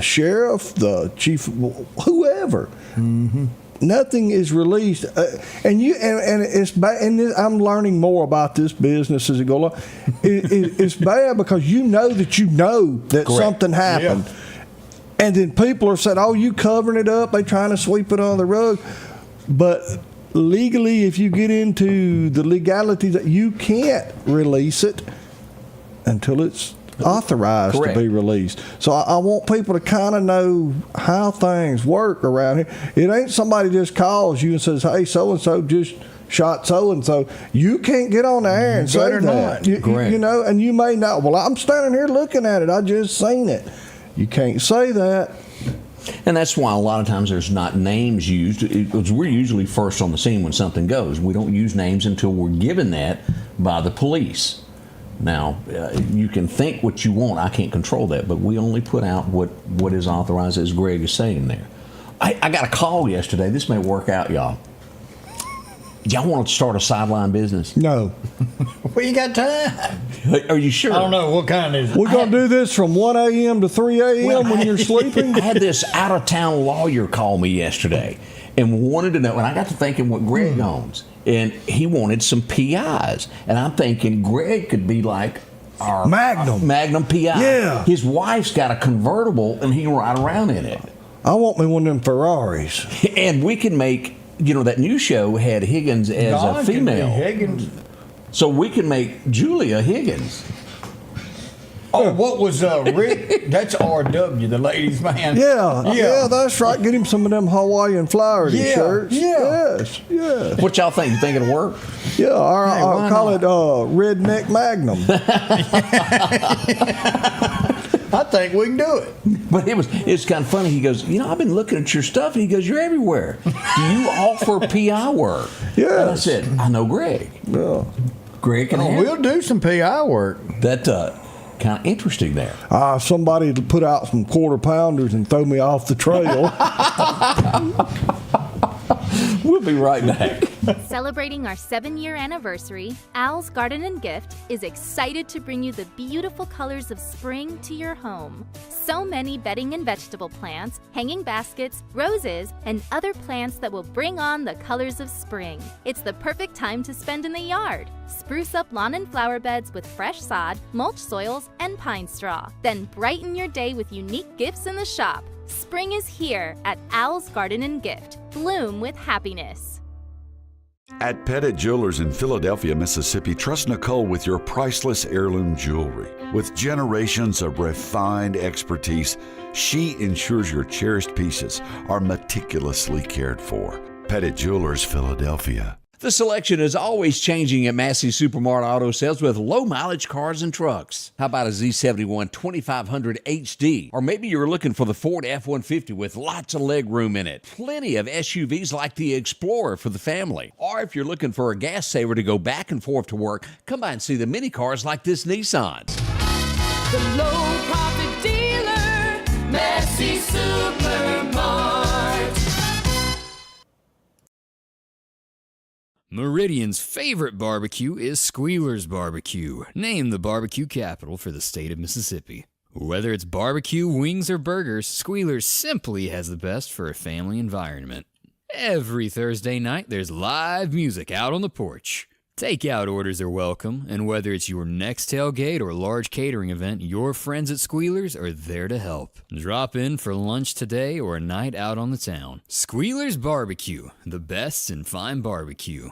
sheriff, the chief, whoever. Mm-hmm. Nothing is released, and it's bad. And I'm learning more about this business as it goes along. It's bad because you know that Correct. something happened, and then people are saying, "Oh, you covering it up? They trying to sweep it under the rug." But legally, if you get into the legalities, you can't release it until it's authorized Correct. to be released. So I want people to kind of know how things work around here. It ain't somebody just calls you and says, "Hey, so-and-so just shot so-and-so." You can't get on the air and say that. And you may not. Well, I'm standing here looking at it. I just seen it. You can't say that. And that's why a lot of times there's not names used. Because we're usually first on the scene when something goes. We don't use names until we're given that by the police. Now, you can think what you want. I can't control that, but we only put out what is authorized, as Greg is saying there. I got a call yesterday. This may work out, y'all. Y'all want to start a sideline business? No. We ain't got time. Are you sure? I don't know. What kind is it? We're going to do this from 1 a.m. to 3 a.m. when you're sleeping? I had this out-of-town lawyer call me yesterday and wanted to know, and I got to thinking what Greg owns. And he wanted some PIs. And I'm thinking Greg could be like our Magnum. Magnum PI. Yeah. His wife's got a convertible, and he can ride around in it. I want me one of them Ferraris. And we can make, that new show had Higgins as a female. Higgins. So we can make Julia Higgins. Oh, what was Rick? That's RW, the ladies' man. Yeah, that's right. Get him some of them Hawaiian flowery shirts. Yeah. Yes. What y'all think? You think it'll work? Yeah, I'll call it Redneck Magnum. I think we can do it. But it's kind of funny. He goes, I've been looking at your stuff. And he goes, you're everywhere. Do you offer PI work? Yeah. And I said, I know Greg. Yeah. Greg can help. We'll do some PI work. That kind of interesting there. Somebody to put out some quarter pounders and throw me off the trail. We'll be right back. Celebrating our 7-year anniversary, Al's Garden and Gift is excited to bring you the beautiful colors of spring to your home. So many bedding and vegetable plants, hanging baskets, roses, and other plants that will bring on the colors of spring. It's the perfect time to spend in the yard. Spruce up lawn and flower beds with fresh sod, mulch soils, and pine straw. Then brighten your day with unique gifts in the shop. Spring is here at Al's Garden and Gift. Bloom with happiness. At Pettit Jewelers in Philadelphia, Mississippi, trust Nicole with your priceless heirloom jewelry. With generations of refined expertise, she ensures your cherished pieces are meticulously cared for. Pettit Jewelers, Philadelphia. The selection is always changing at Massey Supermart Auto Sales with low-mileage cars and trucks. How about a Z71 2500 HD? Or maybe you're looking for the Ford F-150 with lots of leg room in it. Plenty of SUVs like the Explorer for the family. Or if you're looking for a gas saver to go back and forth to work, come by and see the mini cars like this Nissan. The low-profit dealer, Massey Supermart. Meridian's favorite barbecue is Squealer's Barbecue, named the barbecue capital for the state of Mississippi. Whether it's barbecue, wings, or burgers, Squealer's simply has the best for a family environment. Every Thursday night, there's live music out on the porch. Takeout orders are welcome, and whether it's your next tailgate or large catering event, your friends at Squealer's are there to help. Drop in for lunch today or a night out on the town. Squealer's Barbecue, the best in fine barbecue.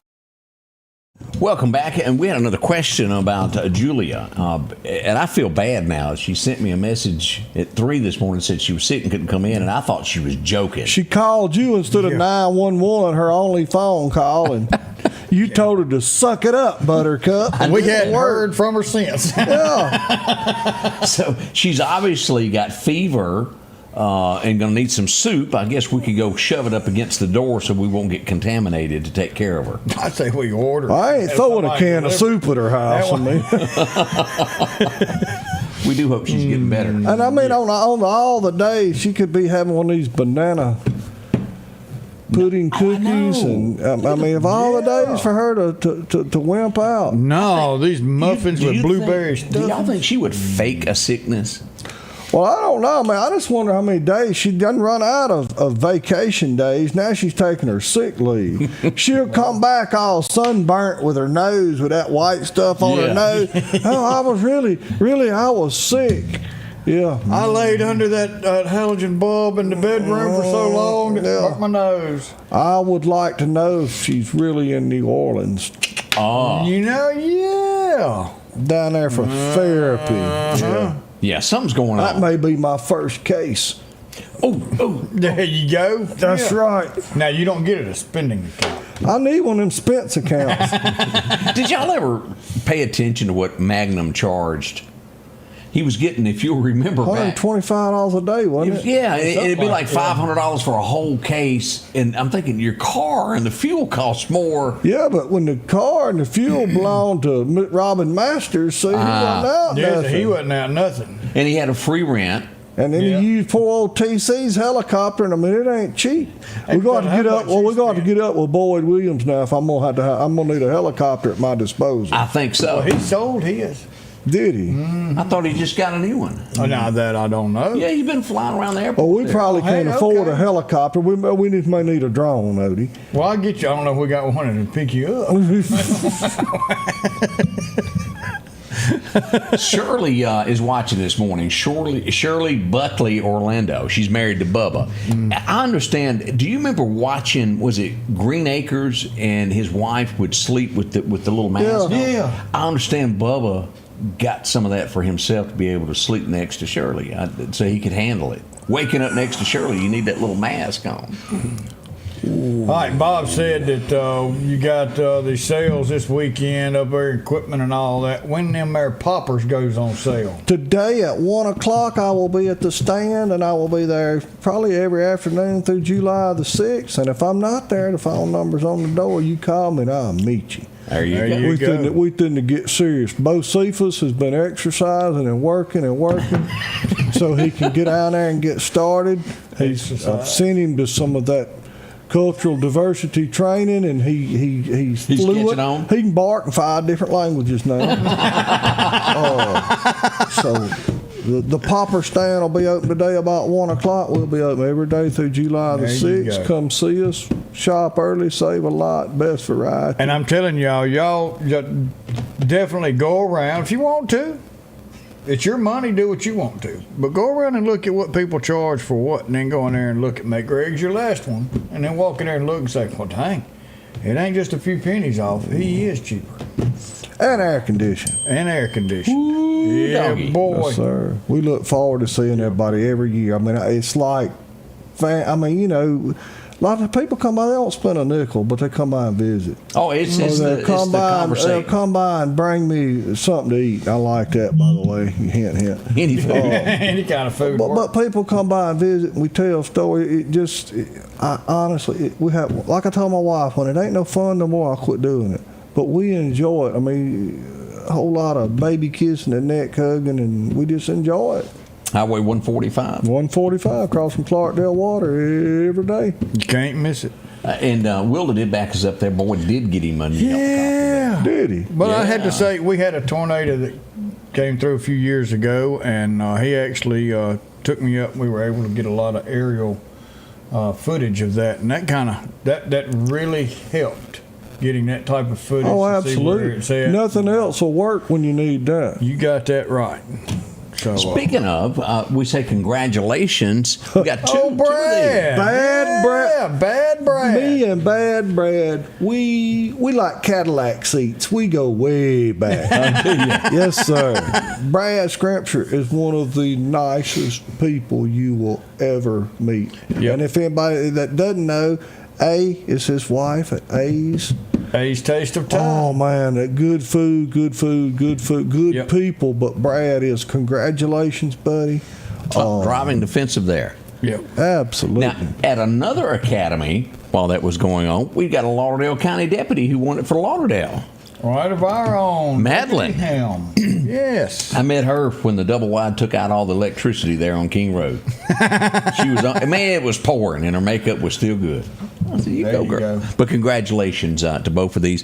Welcome back, and we had another question about Julia, and I feel bad now. She sent me a message at 3 this morning, said she was sick and couldn't come in, and I thought she was joking. She called you instead of 911, her only phone call, and you told her to suck it up, Buttercup. And we hadn't heard from her since. Yeah. So she's obviously got fever and going to need some soup. I guess we could go shove it up against the door so we won't get contaminated to take care of her. I say we order. I ain't throwing a can of soup at her house. We do hope she's getting better. And I mean, on all the days, she could be having one of these banana pudding cookies, and I mean, of all the days for her to wimp out. No, these muffins with blueberry stuff. Do y'all think she would fake a sickness? Well, I don't know, man. I just wonder how many days she doesn't run out of vacation days. Now she's taking her sick leave. She'll come back all sunburnt with her nose, with that white stuff on her nose. Oh, I was really, I was sick. Yeah. I laid under that halogen bulb in the bedroom for so long that it hurt my nose. I would like to know if she's really in New Orleans. Oh. Yeah. Down there for therapy. Yeah, something's going on. That may be my first case. Oh, there you go. That's right. Now you don't get it a spending account. I need one of them Spence accounts. Did y'all ever pay attention to what Magnum charged? He was getting, if you'll remember back, $125 a day, wasn't it? Yeah, it'd be like $500 for a whole case. And I'm thinking your car and the fuel costs more. Yeah, but when the car and the fuel belonged to Robin Masters, see, he wasn't out nothing. He wasn't out nothing. And he had a free rent. And then he used poor old TC's helicopter, and I mean, it ain't cheap. We're going to get up. Well, we're going to get up with Boyd Williams now. If I'm gonna need a helicopter at my disposal. I think so. Well, he sold his. Did he? I thought he just got a new one. Oh, now that I don't know. Yeah, he's been flying around the airport. Well, we probably can't afford a helicopter. We may need a drone, Odie. Well, I'll get you. I don't know if we got one to pick you up. Shirley is watching this morning. Shirley Buckley Orlando. She's married to Bubba. I understand. Do you remember watching? Was it Green Acres? And his wife would sleep with the little mask on? Yeah. I understand Bubba got some of that for himself to be able to sleep next to Shirley, so he could handle it. Waking up next to Shirley, you need that little mask on. All right, Bob said that you got the sales this weekend up there, equipment and all that. When them there poppers goes on sale? Today at 1 o'clock, I will be at the stand, and I will be there probably every afternoon through July the 6th. And if I'm not there, the phone number's on the door. You call me, and I'll meet you. There you go. We didn't get serious. Bo Cephas has been exercising and working so he can get down there and get started. I've sent him to some of that cultural diversity training, and he's fluent. Catching on. He can bark in 5 different languages now. So the popper stand will be open today about 1 o'clock. We'll be open every day through July the 6th. Come see us. Shop early, save a lot, best variety. And I'm telling y'all definitely go around if you want to. It's your money, do what you want to. But go around and look at what people charge for what, and then go in there and look at make Greg's your last one. And then walk in there and look and say, well, dang, it ain't just a few pennies off. He is cheaper. And air conditioning. Ooh, yeah, doggy. boy. Yes, sir. We look forward to seeing everybody every year. I mean, it's like, a lot of people come by, they don't spend a nickel, but they come by and visit. Oh, it's the conversation. They'll come by and bring me something to eat. I like that, by the way. Hint, hint. Any food. Any kind of food. But people come by and visit, and we tell a story. Honestly, we have, like I told my wife, when it ain't no fun no more, I'll quit doing it. But we enjoy it. I mean, a whole lot of baby kissing and neck hugging, and we just enjoy it. Highway 145. 145 crossing Clarkdale Water every day. You can't miss it. And Wilda did back us up there. Boy, did get him money. Yeah. Did he? But I had to say, we had a tornado that came through a few years ago, and he actually took me up. We were able to get a lot of aerial footage of that, and that really helped getting that type of footage. Oh, to see where it's absolutely. at. Nothing else will work when you need that. You got that right. So, speaking of, we say congratulations. We got two. Brad. Bad Brad. Me and Bad Brad, we like Cadillac seats. We go way back. Yes, sir. Brad Scripture is one of the nicest people you will ever meet. Yep. And if anybody that doesn't know, A is his wife at A's. A's Taste of Time. Oh, man, that good food, good Yep. people. But Brad is, congratulations, buddy. Driving defensive there. Yep. Absolutely. Now, at another academy, while that was going on, we've got a Lauderdale County deputy who won it for Lauderdale. Right of our own. Madeline. Yes. I met her when the double wide took out all the electricity there on King Road. She was on, man, it was pouring and her makeup was still good. I said, you go, girl. But congratulations to both of these,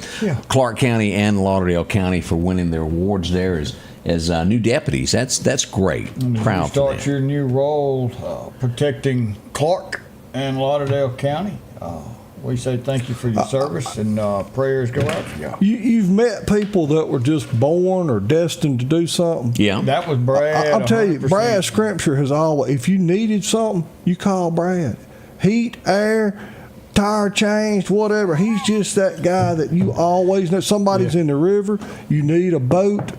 Clark County and Lauderdale County, for winning their awards there as new deputies. That's great. Proud. You start your new role protecting Clark and Lauderdale County. We say thank you for your service, and prayers go out for y'all. You've met people that were just born or destined to do something. Yeah. That was Brad. I'll tell you, 100%. Brad Scripture has always, if you needed something, you call Brad. Heat, air, tire changed, whatever. He's just that guy that you always know. Somebody's in the river, you need a boat.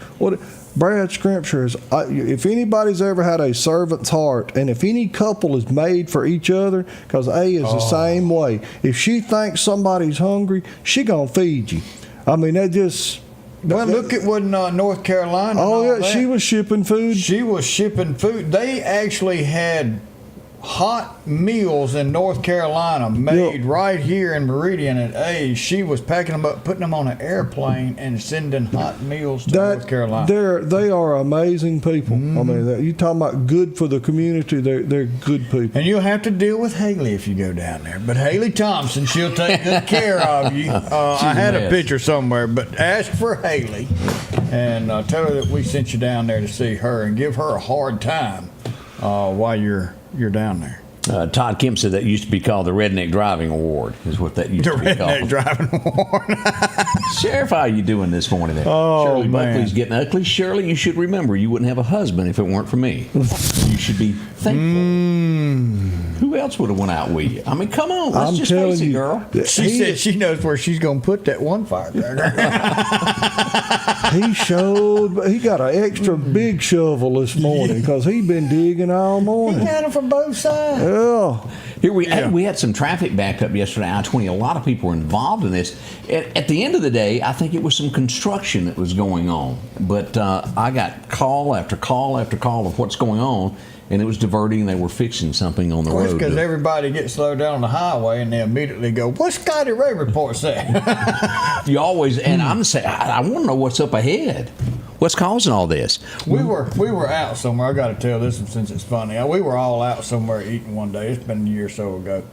Brad Scripture is, if anybody's ever had a servant's heart, and if any couple is made for each other, because A is the same way. If she thinks somebody's hungry, she gonna feed you. I mean, that just... Well, look at when North Carolina. Oh, yeah, she was shipping food. She was shipping food. They actually had hot meals in North Carolina made right here in Meridian at A. She was packing them up, putting them on an airplane, and sending hot meals to North Carolina. They are amazing people. I mean, you talking about good for the community. They're good people. And you'll have to deal with Haley if you go down there. But Haley Thompson, she'll take good care of you. I had a picture somewhere, but ask for Haley and tell her that we sent you down there to see her, and give her a hard time while you're down there. Todd Kemp said that used to be called the Redneck Driving Award, is what that used to be called. Redneck Driving Award. Sheriff, how are you doing this morning there? Oh, Shirley man. Buckley's getting ugly. Shirley, you should remember you wouldn't have a husband if it weren't for me. You should be thankful. Who else would have went out with you? I mean, come on. Let's just face it, girl. She said she knows where she's going to put that one firecracker. He got an extra big shovel this morning because he been digging all morning. He had them from both sides. Yeah. Here we had some traffic backed up yesterday, I-20. A lot of people were involved in this. At the end of the day, I think it was some construction that was going on. But I got call after call after call of what's going on, and it was diverting. They were fixing something on the road. Because everybody gets slowed down on the highway, and they immediately go, "What's Scotty Ray Report say?" You always, and I'm saying, I want to know what's up ahead. What's causing all this? We were out somewhere. I got to tell this one since it's funny. We were all out somewhere eating one day. It's been a year or so ago.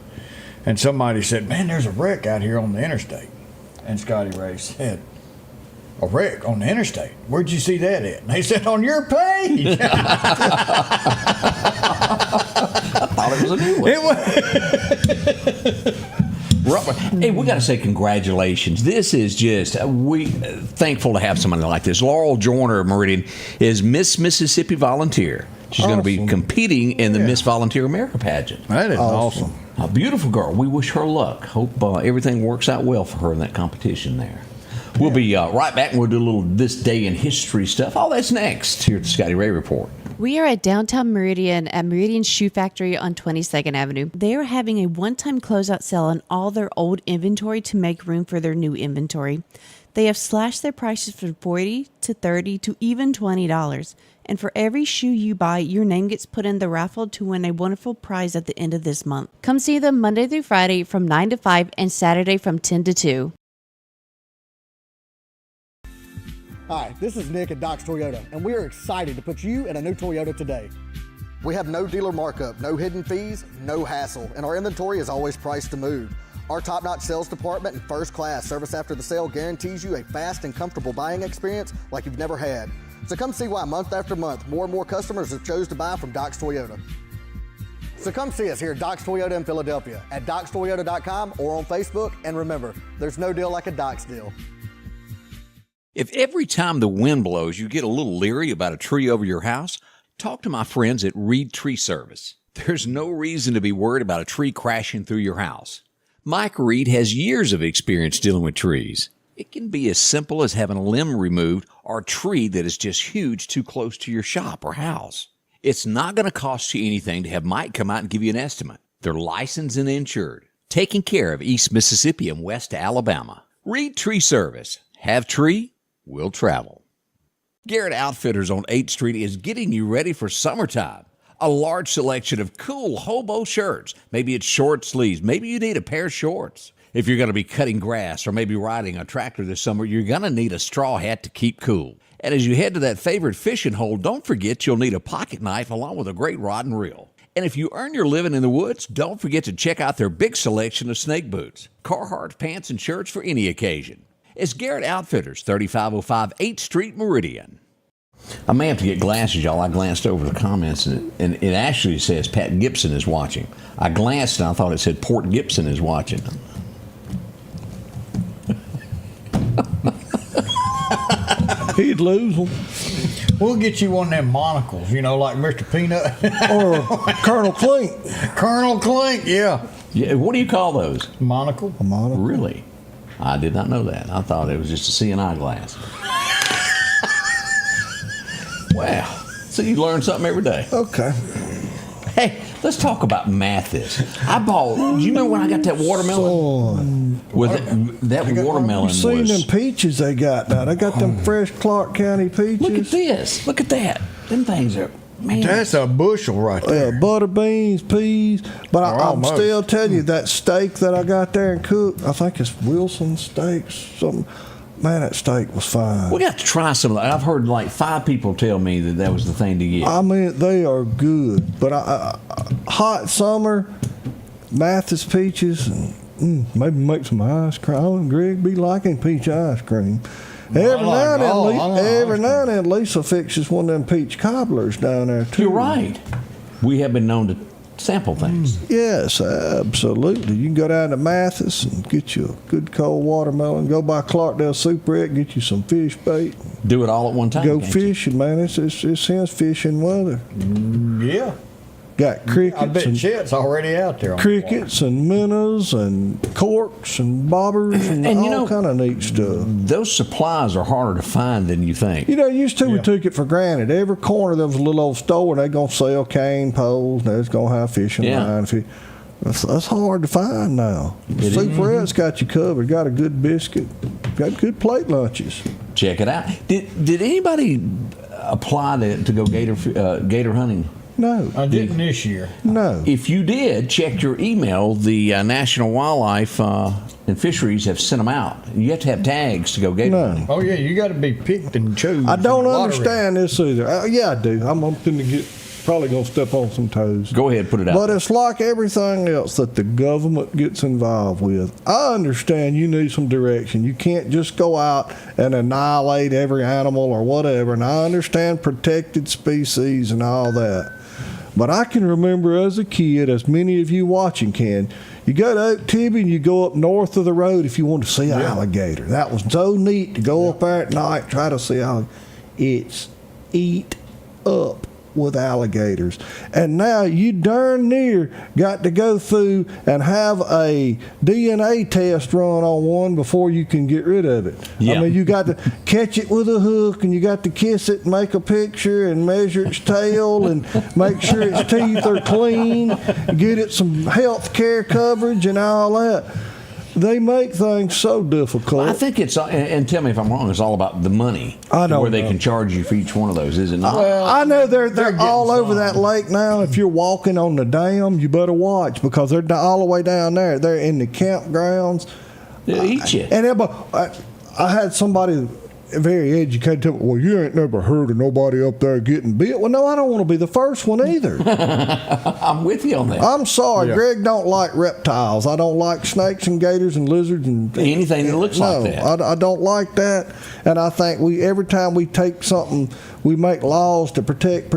And somebody said, "Man, there's a wreck out here on the interstate." And Scotty Ray said, "A wreck on the interstate? Where'd you see that at?" And they said, "On your page." I thought it was a new one. Hey, we got to say congratulations. This is just thankful to have somebody like this. Laurel Joyner of Meridian is Miss Mississippi Volunteer. She's going to be competing in the Miss Volunteer America pageant. That is awesome. A beautiful girl. We wish her luck. Hope everything works out well for her in that competition there. We'll be right back, and we'll do a little This Day in History stuff. All that's next here at the Scotty Ray Report. We are at downtown Meridian at Meridian Shoe Factory on 22nd Avenue. They are having a one-time closeout sale on all their old inventory to make room for their new inventory. They have slashed their prices from $40 to $30 to even $20. And for every shoe you buy, your name gets put in the raffle to win a wonderful prize at the end of this month. Come see them Monday through Friday from 9 to 5 and Saturday from 10 to 2. Hi, this is Nick at Doc's Toyota, and we are excited to put you in a new Toyota today. We have no dealer markup, no hidden fees, no hassle, and our inventory is always priced to move. Our top-notch sales department and first-class service after the sale guarantees you a fast and comfortable buying experience like you've never had. So come see why month after month, more and more customers have chose to buy from Doc's Toyota. So come see us here at Doc's Toyota in Philadelphia, at docstoyota.com or on Facebook, and remember, there's no deal like a Doc's deal. If every time the wind blows you get a little leery about a tree over your house, talk to my friends at Reed Tree Service. There's no reason to be worried about a tree crashing through your house. Mike Reed has years of experience dealing with trees. It can be as simple as having a limb removed or a tree that is just huge too close to your shop or house. It's not going to cost you anything to have Mike come out and give you an estimate. They're licensed and insured, taking care of East Mississippi and West Alabama. Reed Tree Service. Have tree, we'll travel. Garrett Outfitters on 8th Street is getting you ready for summertime. A large selection of cool hobo shirts. Maybe it's short sleeves. Maybe you need a pair of shorts. If you're going to be cutting grass or maybe riding a tractor this summer, you're going to need a straw hat to keep cool. And as you head to that favorite fishing hole, don't forget you'll need a pocket knife along with a great rod and reel. And if you earn your living in the woods, don't forget to check out their big selection of snake boots, Carhartt pants and shirts for any occasion. It's Garrett Outfitters, 3505 8th Street, Meridian. I may have to get glasses, y'all. I glanced over the comments, and it actually says Pat Gibson is watching. I glanced, and I thought it said Port Gibson is watching. He'd lose them. We'll get you one of them monocles, like Mr. Peanut. Or Colonel Clink. Colonel Clink, yeah. Yeah. What do you call those? Monocle. A monocle. Really? I did not know that. I thought it was just a CNI glass. Wow. So you learn something every day. Okay. Hey, let's talk about Mathis. Do you remember when I got that watermelon? That watermelon You seen them peaches they got now? They got them fresh Clark County peaches. Look at this. Look at that. Them things are, man. That's a bushel right there. Yeah, butter beans, peas. But I'm still telling you, that steak that I got there and cooked, I think it's Wilson Steaks, something. Man, that steak was fine. We got to try some of that. I've heard like 5 people tell me that was the thing to get. I mean, they are good. But hot summer, Mathis peaches, and maybe make some ice cream. Greg be liking peach ice cream. Every now and then, Lisa fixes one of them peach cobblers down there, too. You're right. We have been known to sample things. Yes, absolutely. You can go down to Mathis and get you a good cold watermelon. Go by Clarkdale Superette, get you some fish bait. Do it all at one time. Go can't fishing, man. It's his fishing weather. Yeah. Got crickets. I bet Chet's already out there. Crickets and minnows and corks and bobbers and all kind of neat stuff. Those supplies are harder to find than you think. You know, used to we took it for granted. Every corner there was a little old store and they gonna sell cane poles and they're gonna have fishing line. That's hard to find now. Superette's got you covered. Got a good biscuit. Got good plate lunches. Check it out. Did anybody apply to go gator hunting? No. I didn't this year. No. If you did, check your email. The National Wildlife and Fisheries have sent them out. You have to have tags to go gator hunting. Oh, yeah, you got to be picked and chosen. I don't understand this either. Yeah, I do. I'm going to probably going to step on some toes. Go ahead, put it out. But it's like everything else that the government gets involved with. I understand you need some direction. You can't just go out and annihilate every animal or whatever. And I understand protected species and all that. But I can remember as a kid, as many of you watching can, you go to Oak Tibby and you go up north of the road if you want to see an alligator. That was so neat to go up there at night, try to see alligator. It's eat up with alligators. And now you darn near got to go through and have a DNA test run on one before you can get rid of it. Yeah. I mean, you got to catch it with a hook and you got to kiss it and make a picture and measure its tail and make sure its teeth are clean, get it some health care coverage and all that. They make things so difficult. I think it's, and tell me if I'm wrong, it's all about the money. I don't where they know. can charge you for each one of those, is it not? Well, I know they're all over that lake now. If you're walking on the dam, you better watch because they're all the way down there. They're in the campgrounds. They'll eat you. And I had somebody very educated tell me, well, you ain't never heard of nobody up there getting bit. Well, no, I don't want to be the first one either. I'm with you on that. I'm sorry, Greg don't like reptiles. I don't like snakes and gators and lizards and anything that looks like that. I don't like that. And I think every time we take something, we make laws to protect.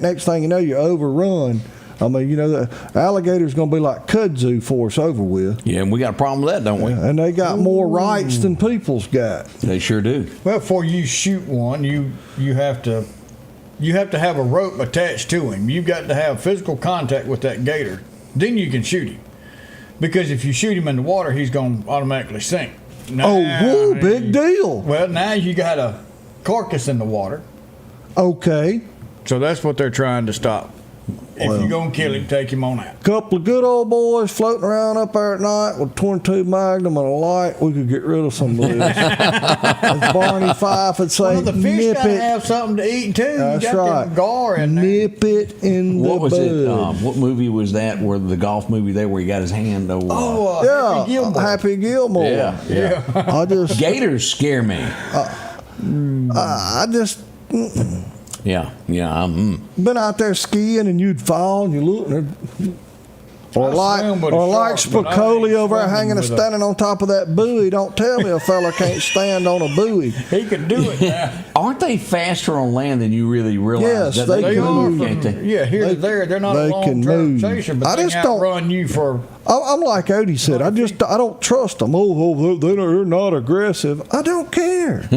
Next thing you know, you're overrun. I mean, you know, the alligator's going to be like kudzu for us over with. Yeah, and we got a problem with that, don't we? And they got more rights than people's got. They sure do. Well, before you shoot one, you have to have a rope attached to him. You've got to have physical contact with that gator. Then you can shoot him. Because if you shoot him in the water, he's going to automatically sink. Now, big deal. Well, now you got a carcass in the water. Okay. So that's what they're trying to stop. If you're going to kill him, take him on out. Couple of good old boys floating around up there at night with 22 Magnum and a light, we could get rid of some of this. As Barney Fife would say, Well, the fish nip got to it. have something to eat, too. That's you got right. them gar in there. Nip it in the What was bud. it? What movie was that? Where the golf movie there, where he got his hand over? Happy Gilmore. Happy Gilmore. Yeah. I just Gators scare me. I just Yeah. been out there skiing and you'd fall and you look and or like Spicoli over there hanging standing on top of that buoy. Don't tell me a fella can't stand on a buoy. He could do it now. Aren't they faster on land than you really realize? Yes, that they can move. can't they? Yeah, here to there. They're not a They can long-term move. chaser, but I they just don't- outrun you for... I'm like Odie said. I don't trust them. They're not aggressive. I don't care.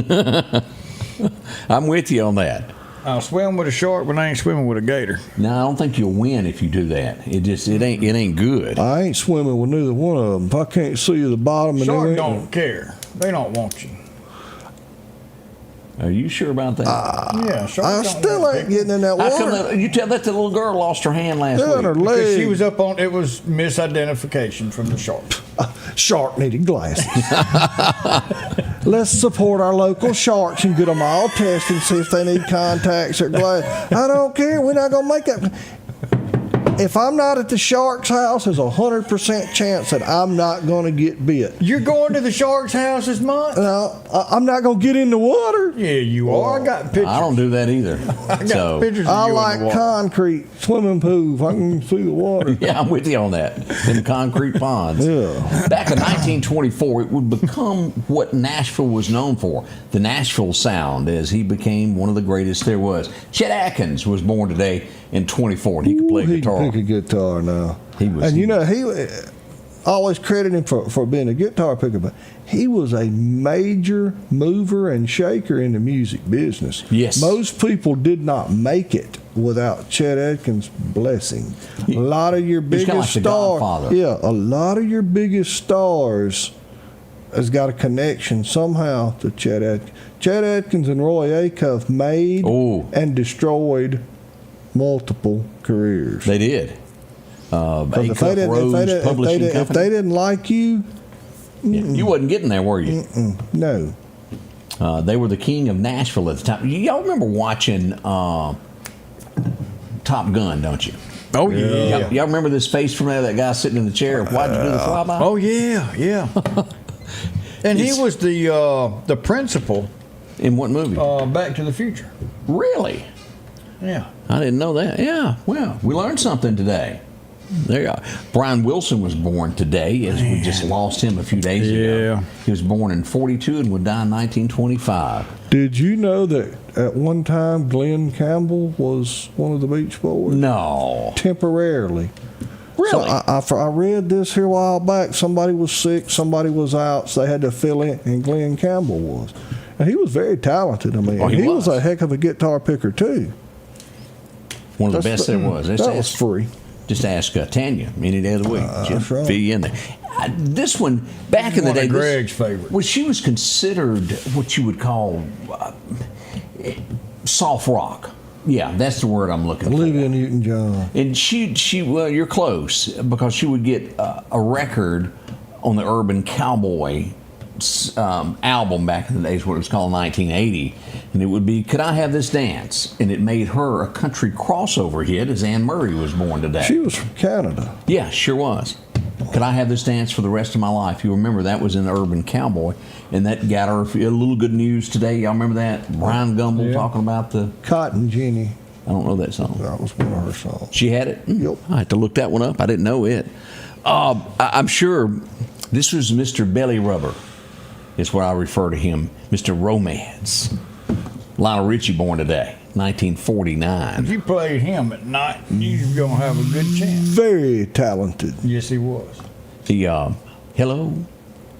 I'm with you on that. I'll swim with a shark, but I ain't swimming with a gator. No, I don't think you'll win if you do that. It ain't good. I ain't swimming with neither one of them. If I can't see the bottom and Shark everything. don't care. They don't want you. Are you sure about that? Yeah, shark I don't still want ain't people. getting in that How come water. you tell that the little girl lost her hand last Yeah, week? her Because leg. she was up on... It was misidentification from the shark. Shark needed glasses. Let's support our local sharks and get them all tested and see if they need contacts or glasses. I don't care. We're not going to make that. If I'm not at the shark's house, there's 100% chance that I'm not going to get bit. You're going to the shark's house this month? No, I'm not going to get in the water. Yeah, you are. I got pictures. I don't do that either. I got So pictures of I you in like the water. concrete swimming pools. I can see the water. yeah, I'm with you on that. In concrete ponds. Yeah. Back in 1924, it would become what Nashville was known for, the Nashville Sound, as he became one of the greatest there was. Chet Atkins was born today in 24, and he could play guitar. pick a guitar now. He was, and you know, he I always credit him for being a guitar picker, but he was a major mover and shaker in the music business. Yes. Most people did not make it without Chet Atkins' blessing. A lot of your He's kinda biggest like the stars, Godfather. yeah, a lot of your biggest stars has got a connection somehow to Chet Atkins. Chet Atkins and Roy Acuff made and destroyed multiple careers. They did. If they didn't like you, you wasn't getting there, were you? No. They were the king of Nashville at the time. Y'all remember watching Top Gun, don't you? Oh, yeah. Y'all remember this face from there, that guy sitting in the chair? Why'd you do the flyby? Oh, yeah. And he was the principal. In what movie? Back to the Future. Really? Yeah. I didn't know that. Yeah, well, we learned something today. There you are. Brian Wilson was born today, as we just lost him a few days ago. He was born in 42 and would die in 1925. Did you know that at one time Glenn Campbell was one of the Beach Boys? No. Temporarily. Really? So I read this here a while back. Somebody was sick, somebody was out, so they had to fill in, and Glenn Campbell was. And he was very talented. I mean, he was a heck of a guitar picker, too. One of the best there was. That was free. Just ask Tanya any day of the week. She'll That's right. fill you in there. This one, back in the day, Greg's favorite. Well, she was considered what you would call soft rock. Yeah, that's the word I'm looking for. Olivia Newton-John. And she, well, you're close, because she would get a record on the Urban Cowboy album back in the days, what it was called 1980, and it would be "Could I Have This Dance?" and it made her a country crossover hit as Anne Murray was born today. She was from Canada. Yeah, sure was. "Could I Have This Dance for the Rest of My Life?" You remember that was in the Urban Cowboy, and that got her a little good news today. Y'all remember that? Brian Gumble talking about the Cotton Jenny. I don't know that song. That was one of her songs. She had it? Yep. I had to look that one up. I didn't know it. I'm sure this was Mr. Belly Rubber. Is what I refer to him, Mr. Romance. Lionel Richie born today, 1949. If you played him at night, you're going to have a good chance. Very talented. Yes, he was. He, hello,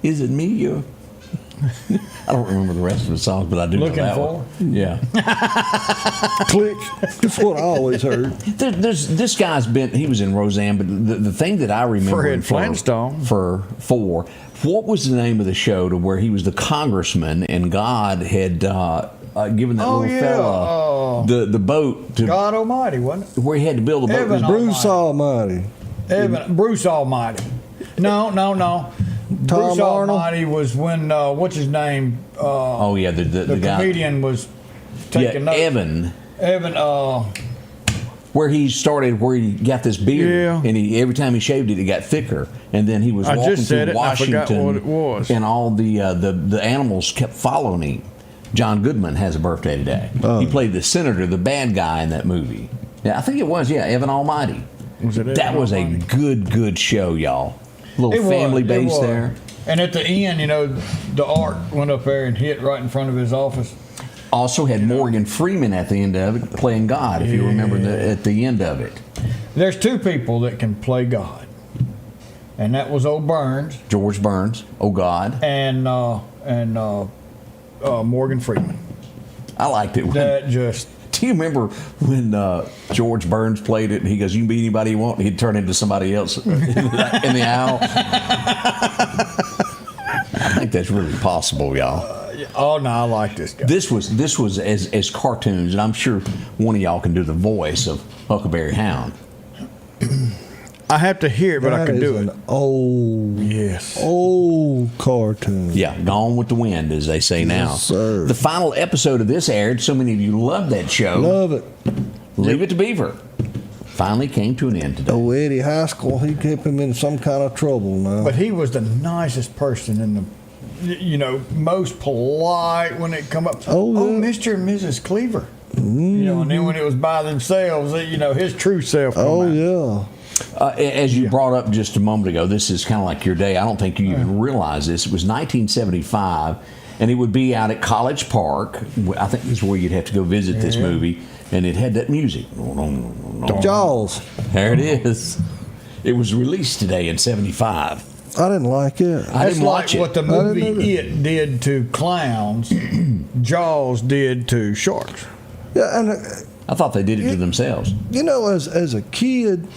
is it me? You're... I don't remember the rest of the songs, but I do Looking know that for? one. Yeah. Click. That's what I always heard. This guy's he was in Roseanne, but the thing that I remember Fred Flintstone. For what was the name of the show to where he was the congressman and God had given that little fella the boat to God Almighty, wasn't it? where he had to build a boat. Evan Bruce Almighty. Bruce Almighty. No. Bruce Arnold? Almighty was when what's his name? The guy, comedian was taking notes. Evan. Where he started, where he got this beard, and every time he shaved it, it got thicker. And then he was walking through Washington, I forgot what it was. And all the animals kept following him. John Goodman has a birthday today. He played the senator, the bad guy in that movie. Yeah, I think it was. Yeah, Evan Almighty. Was it? That was a good show, y'all. Little family base there. And at the end, the ark went up there and hit right in front of his office. Also had Morgan Freeman at the end of it playing God, if you remember at the end of it. There's two people that can play God, and that was George Burns, God, and Morgan Freeman. I liked it. Do you remember when George Burns played it and he goes, "You can be anybody you want," and he'd turn into somebody else in the aisle? I think that's really possible, y'all. Oh no, I like this guy. This was as cartoons, and I'm sure one of y'all can do the voice of Huckleberry Hound. I have to hear it, but I can do it. Old cartoon. Yeah, Gone with the Wind, as they say now. Yes, sir. The final episode of this aired. So many of you love that show. Love it. Leave It to Beaver. Finally came to an end today. Oh, Eddie Haskell, he kept him in some kind of trouble now. But he was the nicest person in the, most polite when it come up. Oh, Mr. and Mrs. Cleaver. And then when it was by themselves, his true self. Yeah. As you brought up just a moment ago, this is kind of like your day. I don't think you even realize this. It was 1975, And it would be out at College Park. I think this is where you'd have to go visit this movie. And it had that music. Jaws. There it is. It was released today in 75. I didn't like it. I didn't watch it. What the movie It did to clowns, Jaws did to sharks. Yeah, and I thought they did it to themselves. You know, as a kid,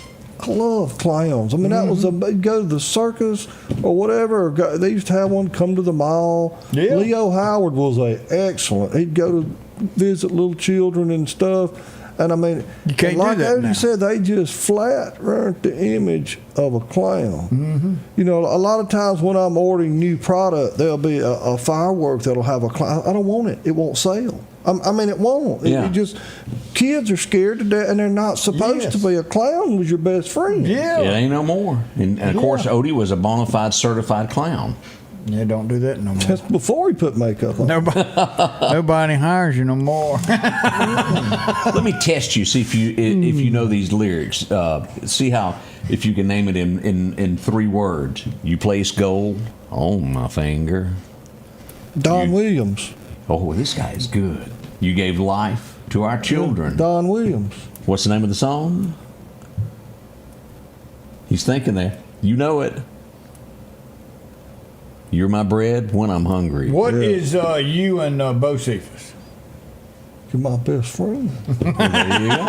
I love clowns. I mean, that was go to the circus or whatever. Or they used to have one come to the mall. Yeah. Leo Howard was excellent. He'd go to visit little children and stuff. And I mean, you can't like do that Odie now. said, they just flat rent the image of a clown. Mm-hmm. You know, a lot of times when I'm ordering new product, there'll be a firework that'll have a clown. I don't want it. It won't sell. I mean, it won't. Yeah. It just kids are scared to death, and they're not supposed to be. A clown was your best friend. Yeah. It ain't no more. And of course, Odie was a bona fide certified clown. Yeah, don't do that no more. That's before he put makeup on. Nobody hires you no more. Let me test you, see if you know these lyrics. See how if you can name it in 3 words. You place gold on my finger. Don Williams. Oh, this guy is good. You gave life to our children. Don Williams. What's the name of the song? He's thinking there. You know it. You're my bread when I'm hungry. What is you and Bo Cephas? You're my best friend. There you go.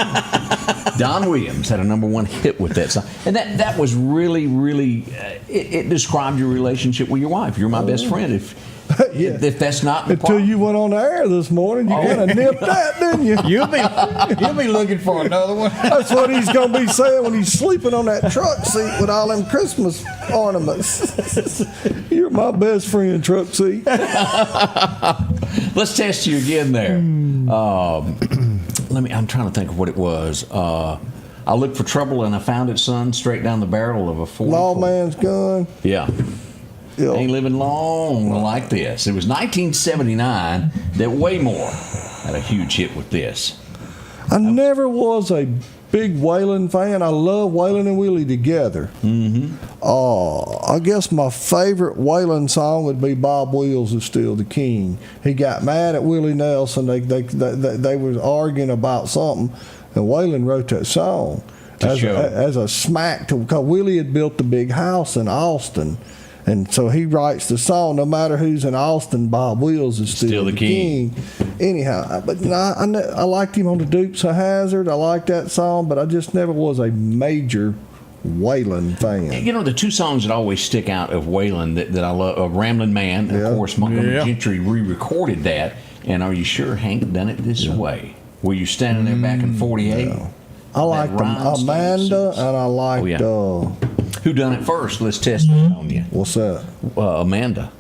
Don Williams had a #1 hit with that song, and that was really, really. It described your relationship with your wife. You're my best friend. If that's not the until you went on the air this morning, you kind of nipped that, didn't you? You'll be looking for another one. That's what he's gonna be saying when he's sleeping on that truck seat with all them Christmas ornaments. You're my best friend, truck seat. Let's test you again there. I'm trying to think of what it was. I looked for trouble and I found it, son, straight down the barrel of a 44. Lawman's gun. Yeah. Ain't living long like this. It was 1979 that Waymore had a huge hit with this. I never was a big Waylon fan. I love Waylon and Willie together. I guess my favorite Waylon song would be Bob Wills Is Still the King. He got mad at Willie Nelson. They were arguing about something, and Waylon wrote that song as a smack to, because Willie had built the big house in Austin. And so he writes the song, no matter who's in Austin, Bob Wills is still the king. Anyhow, but I liked him on the Dukes of Hazzard. I liked that song, but I just never was a major Waylon fan. You know, the 2 songs that always stick out of Waylon that I love, Ramblin' Man, and of course, Montgomery Gentry re-recorded that, and Are You Sure Hank Done It This Way? Were you standing there back in 48? Yeah. I liked Amanda, and I liked... Who done it first? Let's test it on you. What's that? Amanda.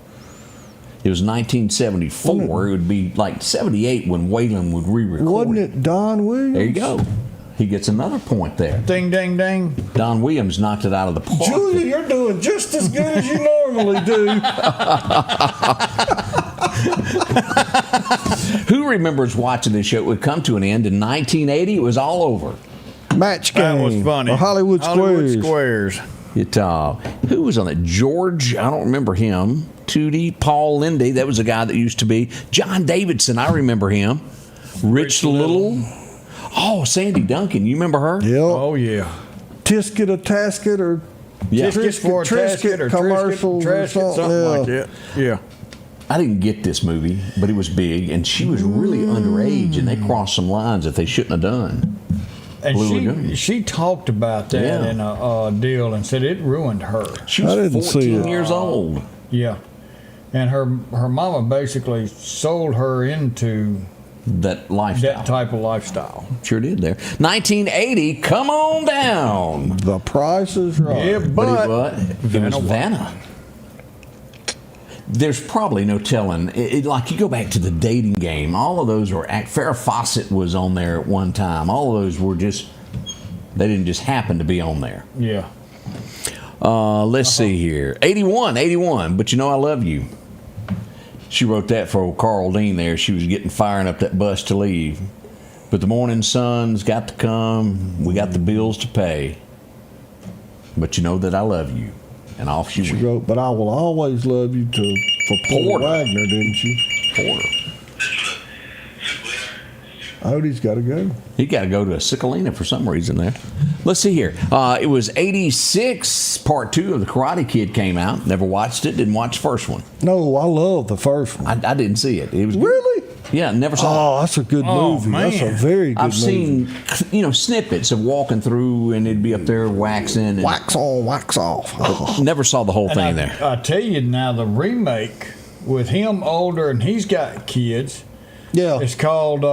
It was 1974. It would be like 78 when Waylon would re-record. Wasn't it Don Williams? There you go. He gets another point there. Ding, ding, ding. Don Williams knocked it out of the park. Julia, you're doing just as good as you normally do. Who remembers watching this show? It would come to an end in 1980. It was all over. Match Game. That was funny. Or Hollywood Squares. Who was on it? George, I don't remember him. Tootie, Paul Lindy, that was a guy that used to be. John Davidson, I remember him. Rich Little. Oh, Sandy Duncan, you remember her? Yep. Oh, yeah. Tisket or Tasket or Trisket or commercials or something like that. Yeah. I didn't get this movie, but it was big, and she was really underage, and they crossed some lines that they shouldn't have done. And she talked about that in a deal and said it ruined her. She was 14 years old. Yeah. And her mama basically sold her into that lifestyle. That type of lifestyle. Sure did there. 1980, come on down. The Price is Right. Yeah, but it was Vanna. There's probably no telling. Like you go back to the dating game, all of those were. Farrah Fawcett was on there at one time. All of those were just. They didn't just happen to be on there. Yeah. Let's see here. 81. But you know I love you. She wrote that for Carl Dean there. She was firing up that bus to leave. But the morning sun's got to come. We got the bills to pay. But you know that I love you. And off she went. wrote, "But I will always love you" for Porter Wagner, didn't she? Porter. Odie's got to go. He got to go to a Cicalina for some reason there. Let's see here. It was 86. Part 2 of The Karate Kid came out. Never watched it. Didn't watch the first one. No, I love the first one. I didn't see it. It was good. Really? Yeah, never saw it. Oh, that's a good movie. Man. That's a very good movie. I've seen, snippets of walking through, and it'd be up there waxing. And wax on, wax off. Never saw the whole thing there. I tell you now, the remake with him older and he's got kids. Yeah. It's called,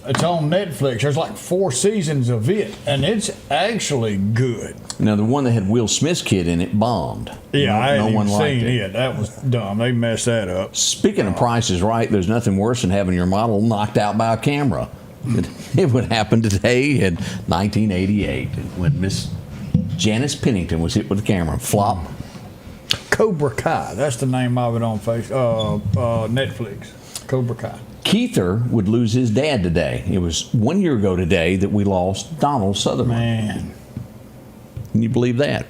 it's on Netflix. There's like 4 seasons of it, and it's actually good. Now, the one that had Will Smith's kid in it bombed. Yeah, I hadn't even liked seen it. That was dumb. They messed that up. Speaking of Price is Right, there's nothing worse than having your model knocked out by a camera. It would happen today in 1988 when Miss Janice Pennington was hit with a camera. Flop. Cobra Kai. That's the name of it on Netflix. Cobra Kai. Keither would lose his dad today. It was 1 year ago today that we lost Donald Sutherland. Man. Can you believe that?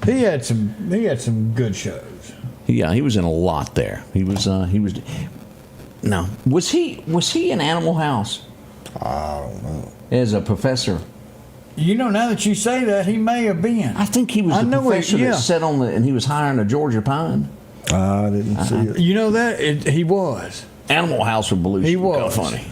He had some good shows. Yeah, he was in a lot there. He was no. Was he in Animal House? I don't know. As a professor. Now that you say that, he may have been. I think he was the professor that sat on and he was hiring a Georgia pine. I didn't see it. You know that? He was. Animal House with Belushi. He was. Funny.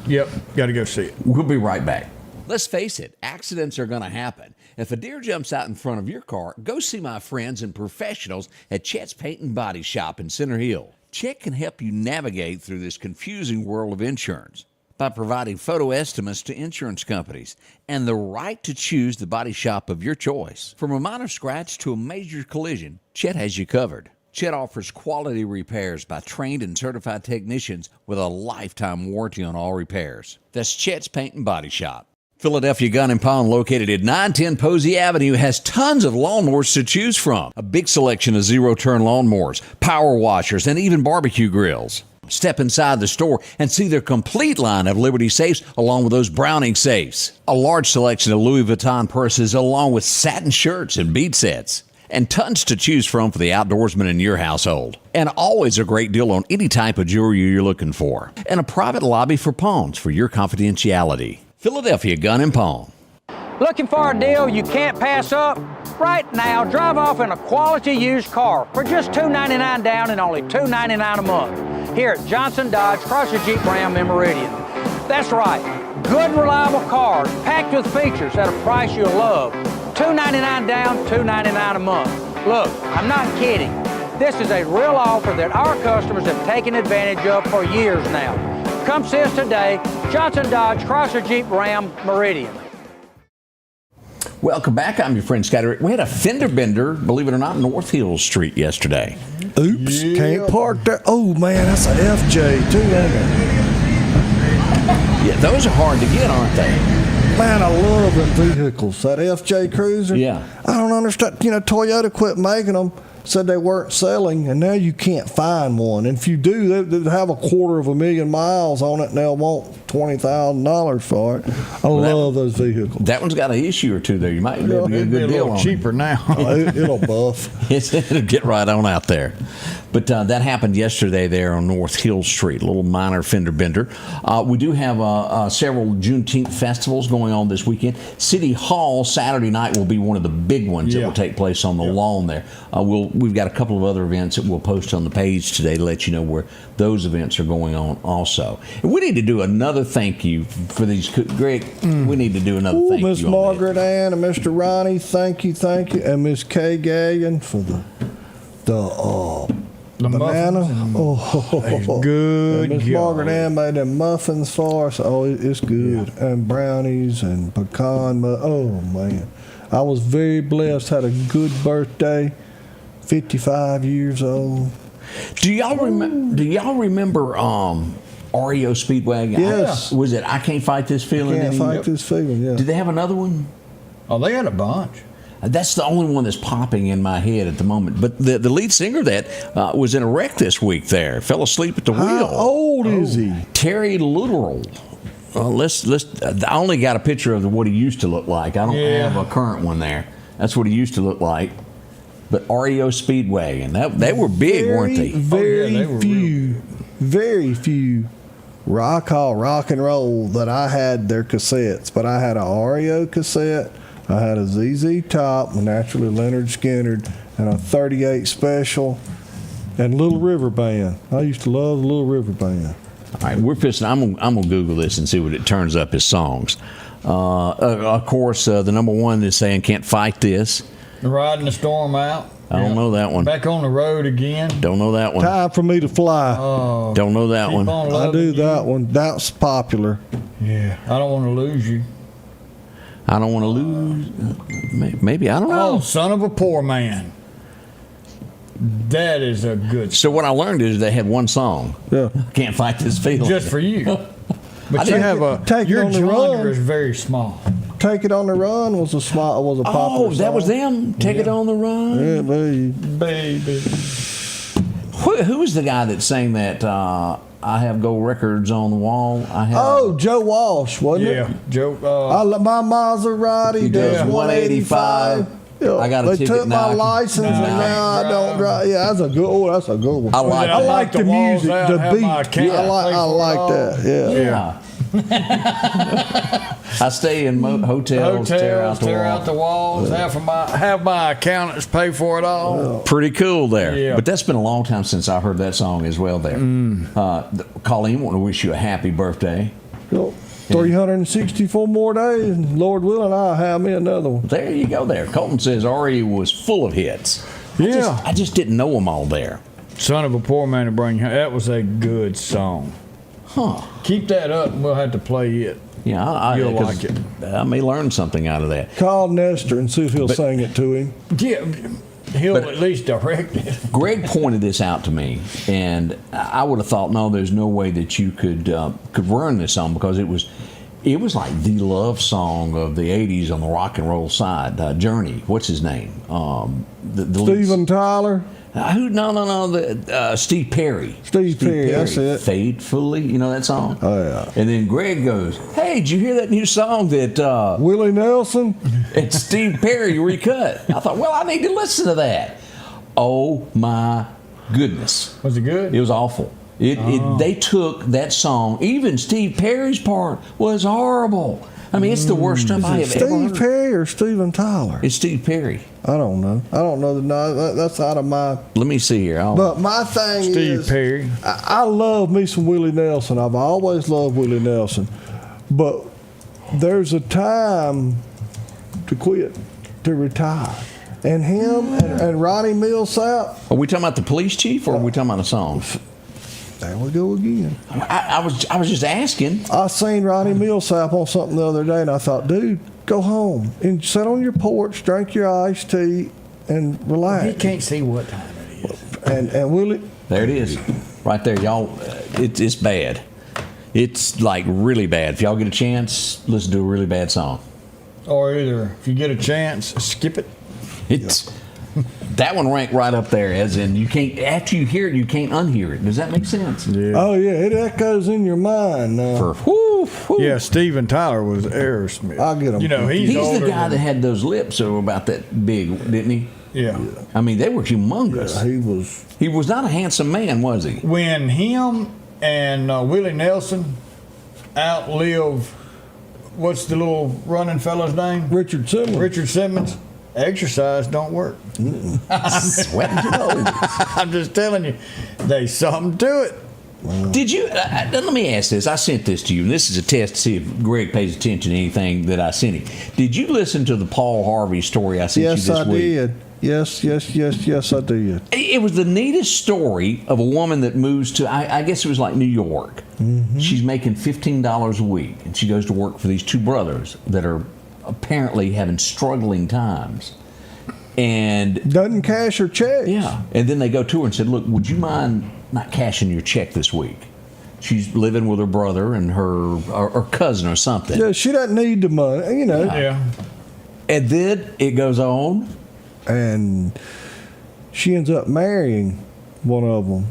Yep, got to go see it. We'll be right back. Let's face it, accidents are going to happen. If a deer jumps out in front of your car, go see my friends and professionals at Chet's Paint and Body Shop in Center Hill. Chet can help you navigate through this confusing world of insurance by providing photo estimates to insurance companies and the right to choose the body shop of your choice. From a minor scratch to a major collision, Chet has you covered. Chet offers quality repairs by trained and certified technicians with a lifetime warranty on all repairs. That's Chet's Paint and Body Shop. Philadelphia Gun and Pawn, located at 910 Posey Avenue, has tons of lawnmowers to choose from. A big selection of zero-turn lawnmowers, power washers, and even barbecue grills. Step inside the store and see their complete line of Liberty safes along with those Browning safes. A large selection of Louis Vuitton purses along with satin shirts and bead sets. And tons to choose from for the outdoorsman in your household. And always a great deal on any type of jewelry you're looking for. And a private lobby for pawns for your confidentiality. Philadelphia Gun and Pawn. Looking for a deal you can't pass up? Right now, drive off in a quality used car for just $299 down and only $299 a month here at Johnson Dodge Chrysler Jeep Ram in Meridian. That's right, good reliable cars packed with features at a price you'll love. $299 down, $299 a month. Look, I'm not kidding. This is a real offer that our customers have taken advantage of for years now. Come see us today, Johnson Dodge Chrysler Jeep Ram Meridian. Welcome back. I'm your friend Scotty Ray. We had a fender bender, believe it or not, North Hill Street yesterday. Oops, can't park there. Oh man, that's a FJ too, ain't it? Yeah, those are hard to get, aren't they? Man, I love them vehicles. That FJ Cruiser. Yeah. I don't understand. Toyota quit making them, said they weren't selling, and now you can't find one. And if you do, they have 250,000 miles on it, and they'll want $20,000 for it. I love those vehicles. That one's got an issue or two there. You might be able to get a good deal on it. Cheaper now. It'll buff. It'll get right on out there. But that happened yesterday there on North Hill Street, a little minor fender bender. We do have several Juneteenth festivals going on this weekend. City Hall Saturday night will be one of the big ones that will take place on the lawn there. We've got a couple of other events that we'll post on the page today to let you know where those events are going on also. And we need to do another thank you for these. Greg, we need to do another thank you. Miss Margaret Ann and Mr. Ronnie, thank you. And Miss Kay Gagan for the banana. Good. Miss Margaret Ann made them muffins for us. Oh, it's good. Yeah. And brownies and pecan. Oh man, I was very blessed. Had a good birthday. 55 years old. Do y'all remember REO Speedwagon? Yes. Was it I Can't Fight This Feeling? Can't Fight This Feeling, yeah. Did they have another one? Oh, they had a bunch. That's the only one that's popping in my head at the moment. But the lead singer that was in a wreck this week there, fell asleep at the wheel. How old is he? Terry Literal. I only got a picture of what he used to look like. I don't have a current one there. That's what he used to look like. But REO Speedway, and they were big, weren't they? Very few rock and roll that I had their cassettes. But I had a REO cassette, I had a ZZ Top, naturally Leonard Skinner, and a 38 Special, and Little River Band. I used to love the Little River Band. All right, I'm gonna Google this and see what it turns up as songs. Of course, the number one is saying "Can't Fight This." Riding the Storm Out. I don't know that one. Back on the Road Again. Don't know that one. Time for Me to Fly. Don't know that one. I do that one. That's popular. Yeah. I Don't Want to Lose You. I don't want to lose. Maybe I don't know. Oh, Son of a Poor Man. That is a good song. So what I learned is they had one song. Yeah. Can't Fight This Feeling. Just for you. But you have your genre is very small. Take It on the Run was a popular song. Oh, that was them. Take It on the Run. Yeah, baby. Who was the guy that sang that? I have gold records on the wall. Joe Walsh, wasn't it? Yeah, Joe. My Maserati does 185. Yeah, I got a ticket. They took my license and now I don't drive. Yeah, that's a good one. I like the music, the beat. I like that. Yeah. I stay in hotels, tear out the walls. Have my accountants pay for it all. Pretty cool there. Yeah. But that's been a long time since I heard that song as well there. Colleen, want to wish you a happy birthday. 364 more days, and Lord willing, I'll have me another one. There you go there. Colton says REO was full of hits. Yeah. I just didn't know them all there. Son of a Poor Man to Bring Home. That was a good song. Huh. Keep that up and we'll have to play it. Yeah, You'll like it. I may learn something out of that. Call Nestor and see if he'll sing it to him. Yeah, he'll at least direct it. Greg pointed this out to me, and I would have thought, no, there's no way that you could learn this song because it was like the love song of the '80s on the rock and roll side. Journey, what's his name? Steven Tyler. Steve Perry. Steve Perry, that's it. Faithfully, you know that song? Oh, yeah. And then Greg goes, hey, did you hear that new song that... Willie Nelson? It's Steve Perry recut. I thought, well, I need to listen to that. Oh, my goodness. Was it good? It was awful. They took that song, even Steve Perry's part was horrible. I mean, it's the worst stuff I have ever heard. Steve Perry or Steven Tyler? It's Steve Perry. I don't know. That's out of my... Let me see here. But my thing Steve Perry. I love me some Willie Nelson. I've always loved Willie Nelson. But there's a time to quit, to retire. And him and Ronnie Millsap... Are we talking about the police chief or are we talking about a song? There we go again. I was just asking. I seen Ronnie Millsap on something the other day, and I thought, dude, go home and sit on your porch, drink your iced tea, and relax. He can't see what time it is. And Willie. There it is, right there, y'all. It's bad. It's like really bad. If y'all get a chance, listen to a really bad song. Or either if you get a chance, skip it. It's. That one ranked right up there, as in you can't. After you hear it, you can't unhear it. Does that make sense? Yeah. Oh yeah, it echoes in your mind. Yeah, Steven Tyler was Aerosmith. I'll get him. You know, he's the guy that had those lips that were about that big, didn't he? Yeah. I mean, they were humongous. Yeah, He was not a handsome man, was he? When him and Willie Nelson outlived, what's the little running fella's name? Richard Simmons. Richard Simmons. Exercise don't work. Sweating to I'm just telling you, there's something to it. Did you? Let me ask this. I sent this to you, and this is a test to see if Greg pays attention to anything that I sent him. Did you listen to the Paul Harvey story I sent you this week? Yes, I did. Yes, I did. It was the neatest story of a woman that moves to, I guess it was like New York. Mm-hmm. She's making $15 a week, and she goes to work for these two brothers that are apparently having struggling times. And doesn't cash her checks. Yeah. And then they go to her and said, look, would you mind not cashing your check this week? She's living with her brother and her cousin or something. Yeah, she doesn't need the money, you know. Yeah. And then it goes on. And she ends up marrying one of them.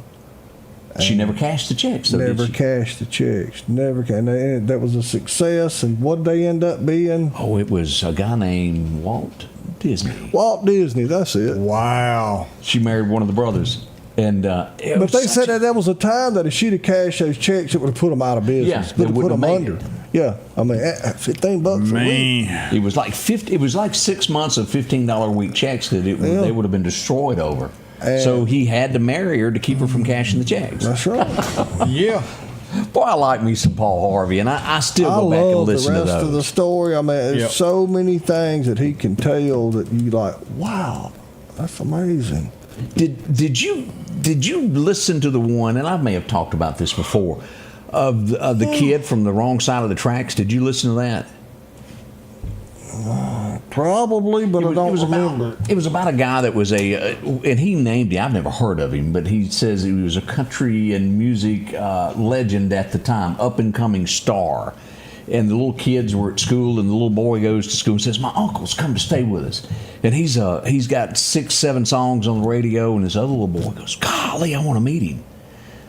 She never cashed the checks, though, never did she? cashed the checks. Never cashed. That was a success. And what did they end up being? Oh, it was a guy named Walt Disney. Walt Disney, that's it. Wow. She married one of the brothers. And but they said that was a time that if she'd have cashed those checks, it would have put them out of business. Yeah, would have put wouldn't them have under. made it. Yeah, I mean, $15 a week. It was like 50. It was like 6 months of $15 a week checks that they would have been destroyed over. So he had to marry her to keep her from cashing the checks. That's right. Yeah. Boy, I like me some Paul Harvey, and I still go back and listen to those. I love the rest of the story. I mean, there's so many things that he can tell that you like, wow, that's amazing. Did you listen to the one, and I may have talked about this before, of the kid from the wrong side of the tracks? Did you listen to that? Probably, but I don't remember. It was about a guy that was and he named him. I've never heard of him, but he says he was a country and music legend at the time, up and coming star. And the little kids were at school, and the little boy goes to school and says, "My uncle's come to stay with us." And he's got 6, 7 songs on the radio, and this other little boy goes, "Golly, I want to meet him."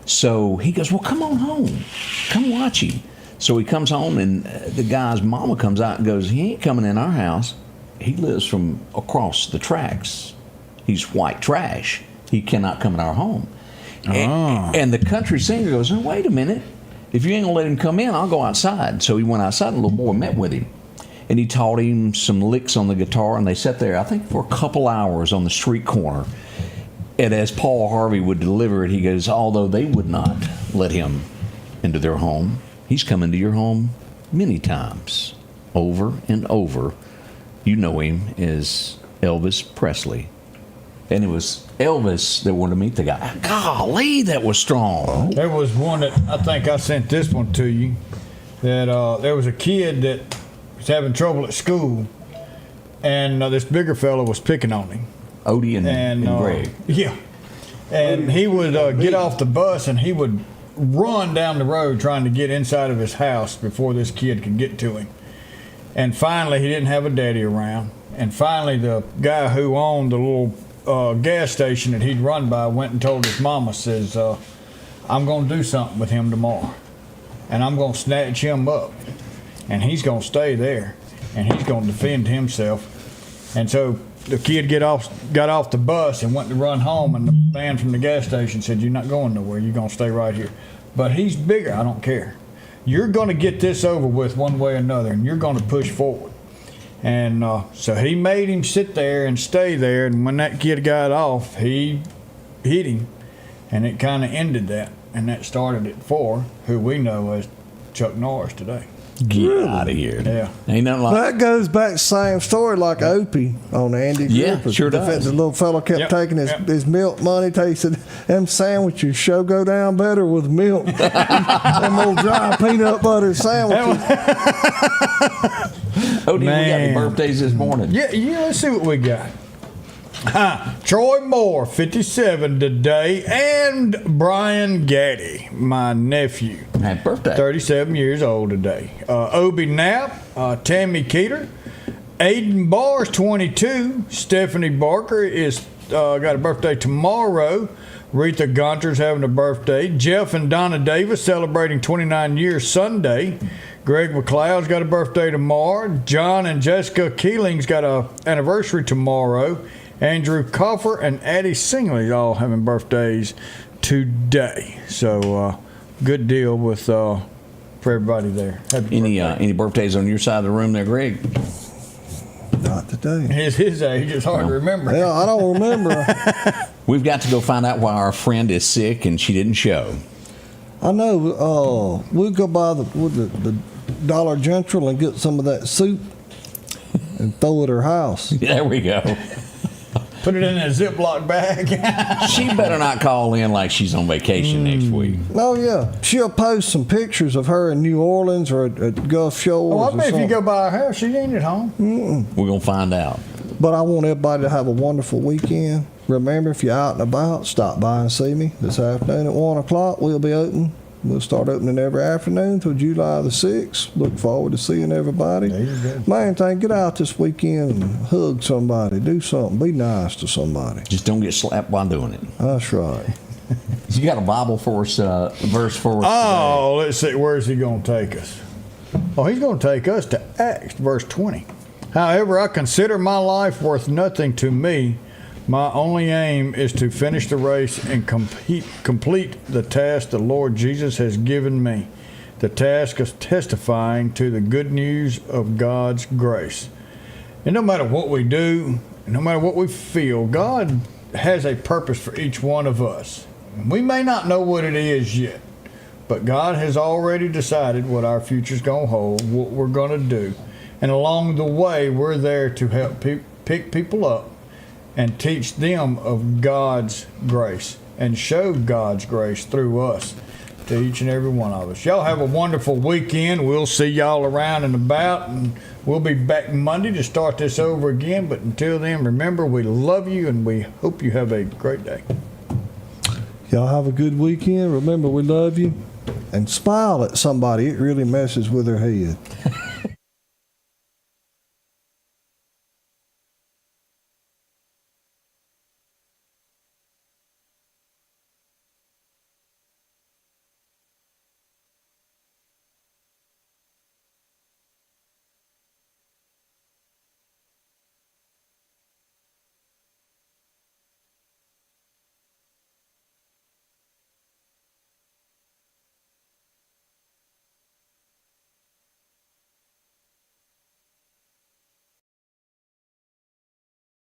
So he goes, "Well, come on home. Come watch him." So he comes home, and the guy's mama comes out and goes, "He ain't coming in our house. He lives from across the tracks. He's white trash. He cannot come in our home." And the country singer goes, "Oh, wait a minute. If you ain't gonna let him come in, I'll go outside." So he went outside, and the little boy met with him. And he taught him some licks on the guitar, and they sat there, I think, for a couple hours on the street corner. And as Paul Harvey would deliver it, he goes, although they would not let him into their home, he's come into your home many times, over and over. You know him as Elvis Presley. And it was Elvis that wanted to meet the guy. Golly, that was strong. There was one that I think I sent this one to you. That there was a kid that was having trouble at school, and this bigger fellow was picking on him. Odie and Greg. Yeah. And he would get off the bus, and he would run down the road trying to get inside of his house before this kid could get to him. And finally, he didn't have a daddy around. And finally, the guy who owned the little gas station that he'd run by went and told his mama, says, "I'm going to do something with him tomorrow. And I'm going to snatch him up. And he's going to stay there. And he's going to defend himself." And so the kid got off the bus and went to run home, and the man from the gas station said, "You're not going nowhere. You're going to stay right here. But he's bigger. I don't care. You're going to get this over with one way or another, and you're going to push forward." And so he made him sit there and stay there, and when that kid got off, he hit him, and it kind of ended that. And that started it for who we know as Chuck Norris today. Get out of here. Yeah. Ain't nothing like that. Goes back to the same story like Opie on Andy Griffith. Yeah, sure does. The little fellow kept taking his milk money. He said, "Them sandwiches sure go down better with milk." Them old dry peanut butter sandwiches. Odie, we got any birthdays this morning? Yeah, let's see what we got. Troy Moore, 57 today, and Brian Gaddy, my nephew. Happy birthday. 37 years old today. Obie Knapp, Tammy Keeter, Aiden Barrs, 22. Stephanie Barker is got a birthday tomorrow. Retha Gunter's having a birthday. Jeff and Donna Davis celebrating 29 years Sunday. Greg McLeod's got a birthday tomorrow. John and Jessica Keeling's got an anniversary tomorrow. Andrew Coffer and Addie Singley all having birthdays today. So good deal with for everybody there. Any birthdays on your side of the room there, Greg? Not today. His age is hard to remember. Yeah, I don't remember. We've got to go find out why our friend is sick and she didn't show. I know. We'll go by the Dollar General and get some of that soup and throw it at her house. There we go. Put it in a Ziploc bag. She better not call in like she's on vacation next week. Oh, yeah. She'll post some pictures of her in New Orleans or at Gulf Shores. Oh, I bet if you go by her house, she ain't at home. We're going to find out. But I want everybody to have a wonderful weekend. Remember, if you're out and about, stop by and see me this afternoon at 1 o'clock. We'll be open. We'll start opening every afternoon until July the 6th. Look forward to seeing everybody. Main thing, get out this weekend and hug somebody. Do something. Be nice to somebody. Just don't get slapped while doing it. That's right. You got a Bible for us, verse for us Oh, today. let's see. Where's he going to take us? Oh, he's going to take us to Acts, verse 20. However, I consider my life worth nothing to me. My only aim is to finish the race and complete the task the Lord Jesus has given me. The task of testifying to the good news of God's grace. And no matter what we do, no matter what we feel, God has a purpose for each one of us. We may not know what it is yet, but God has already decided what our future's going to hold, what we're going to do. And along the way, we're there to help pick people up and teach them of God's grace and show God's grace through us to each and every one of us. Y'all have a wonderful weekend. We'll see y'all around and about, and we'll be back Monday to start this over again. But until then, remember, we love you, and we hope you have a great day. Y'all have a good weekend. Remember, we love you. And smile at somebody. It really messes with their head.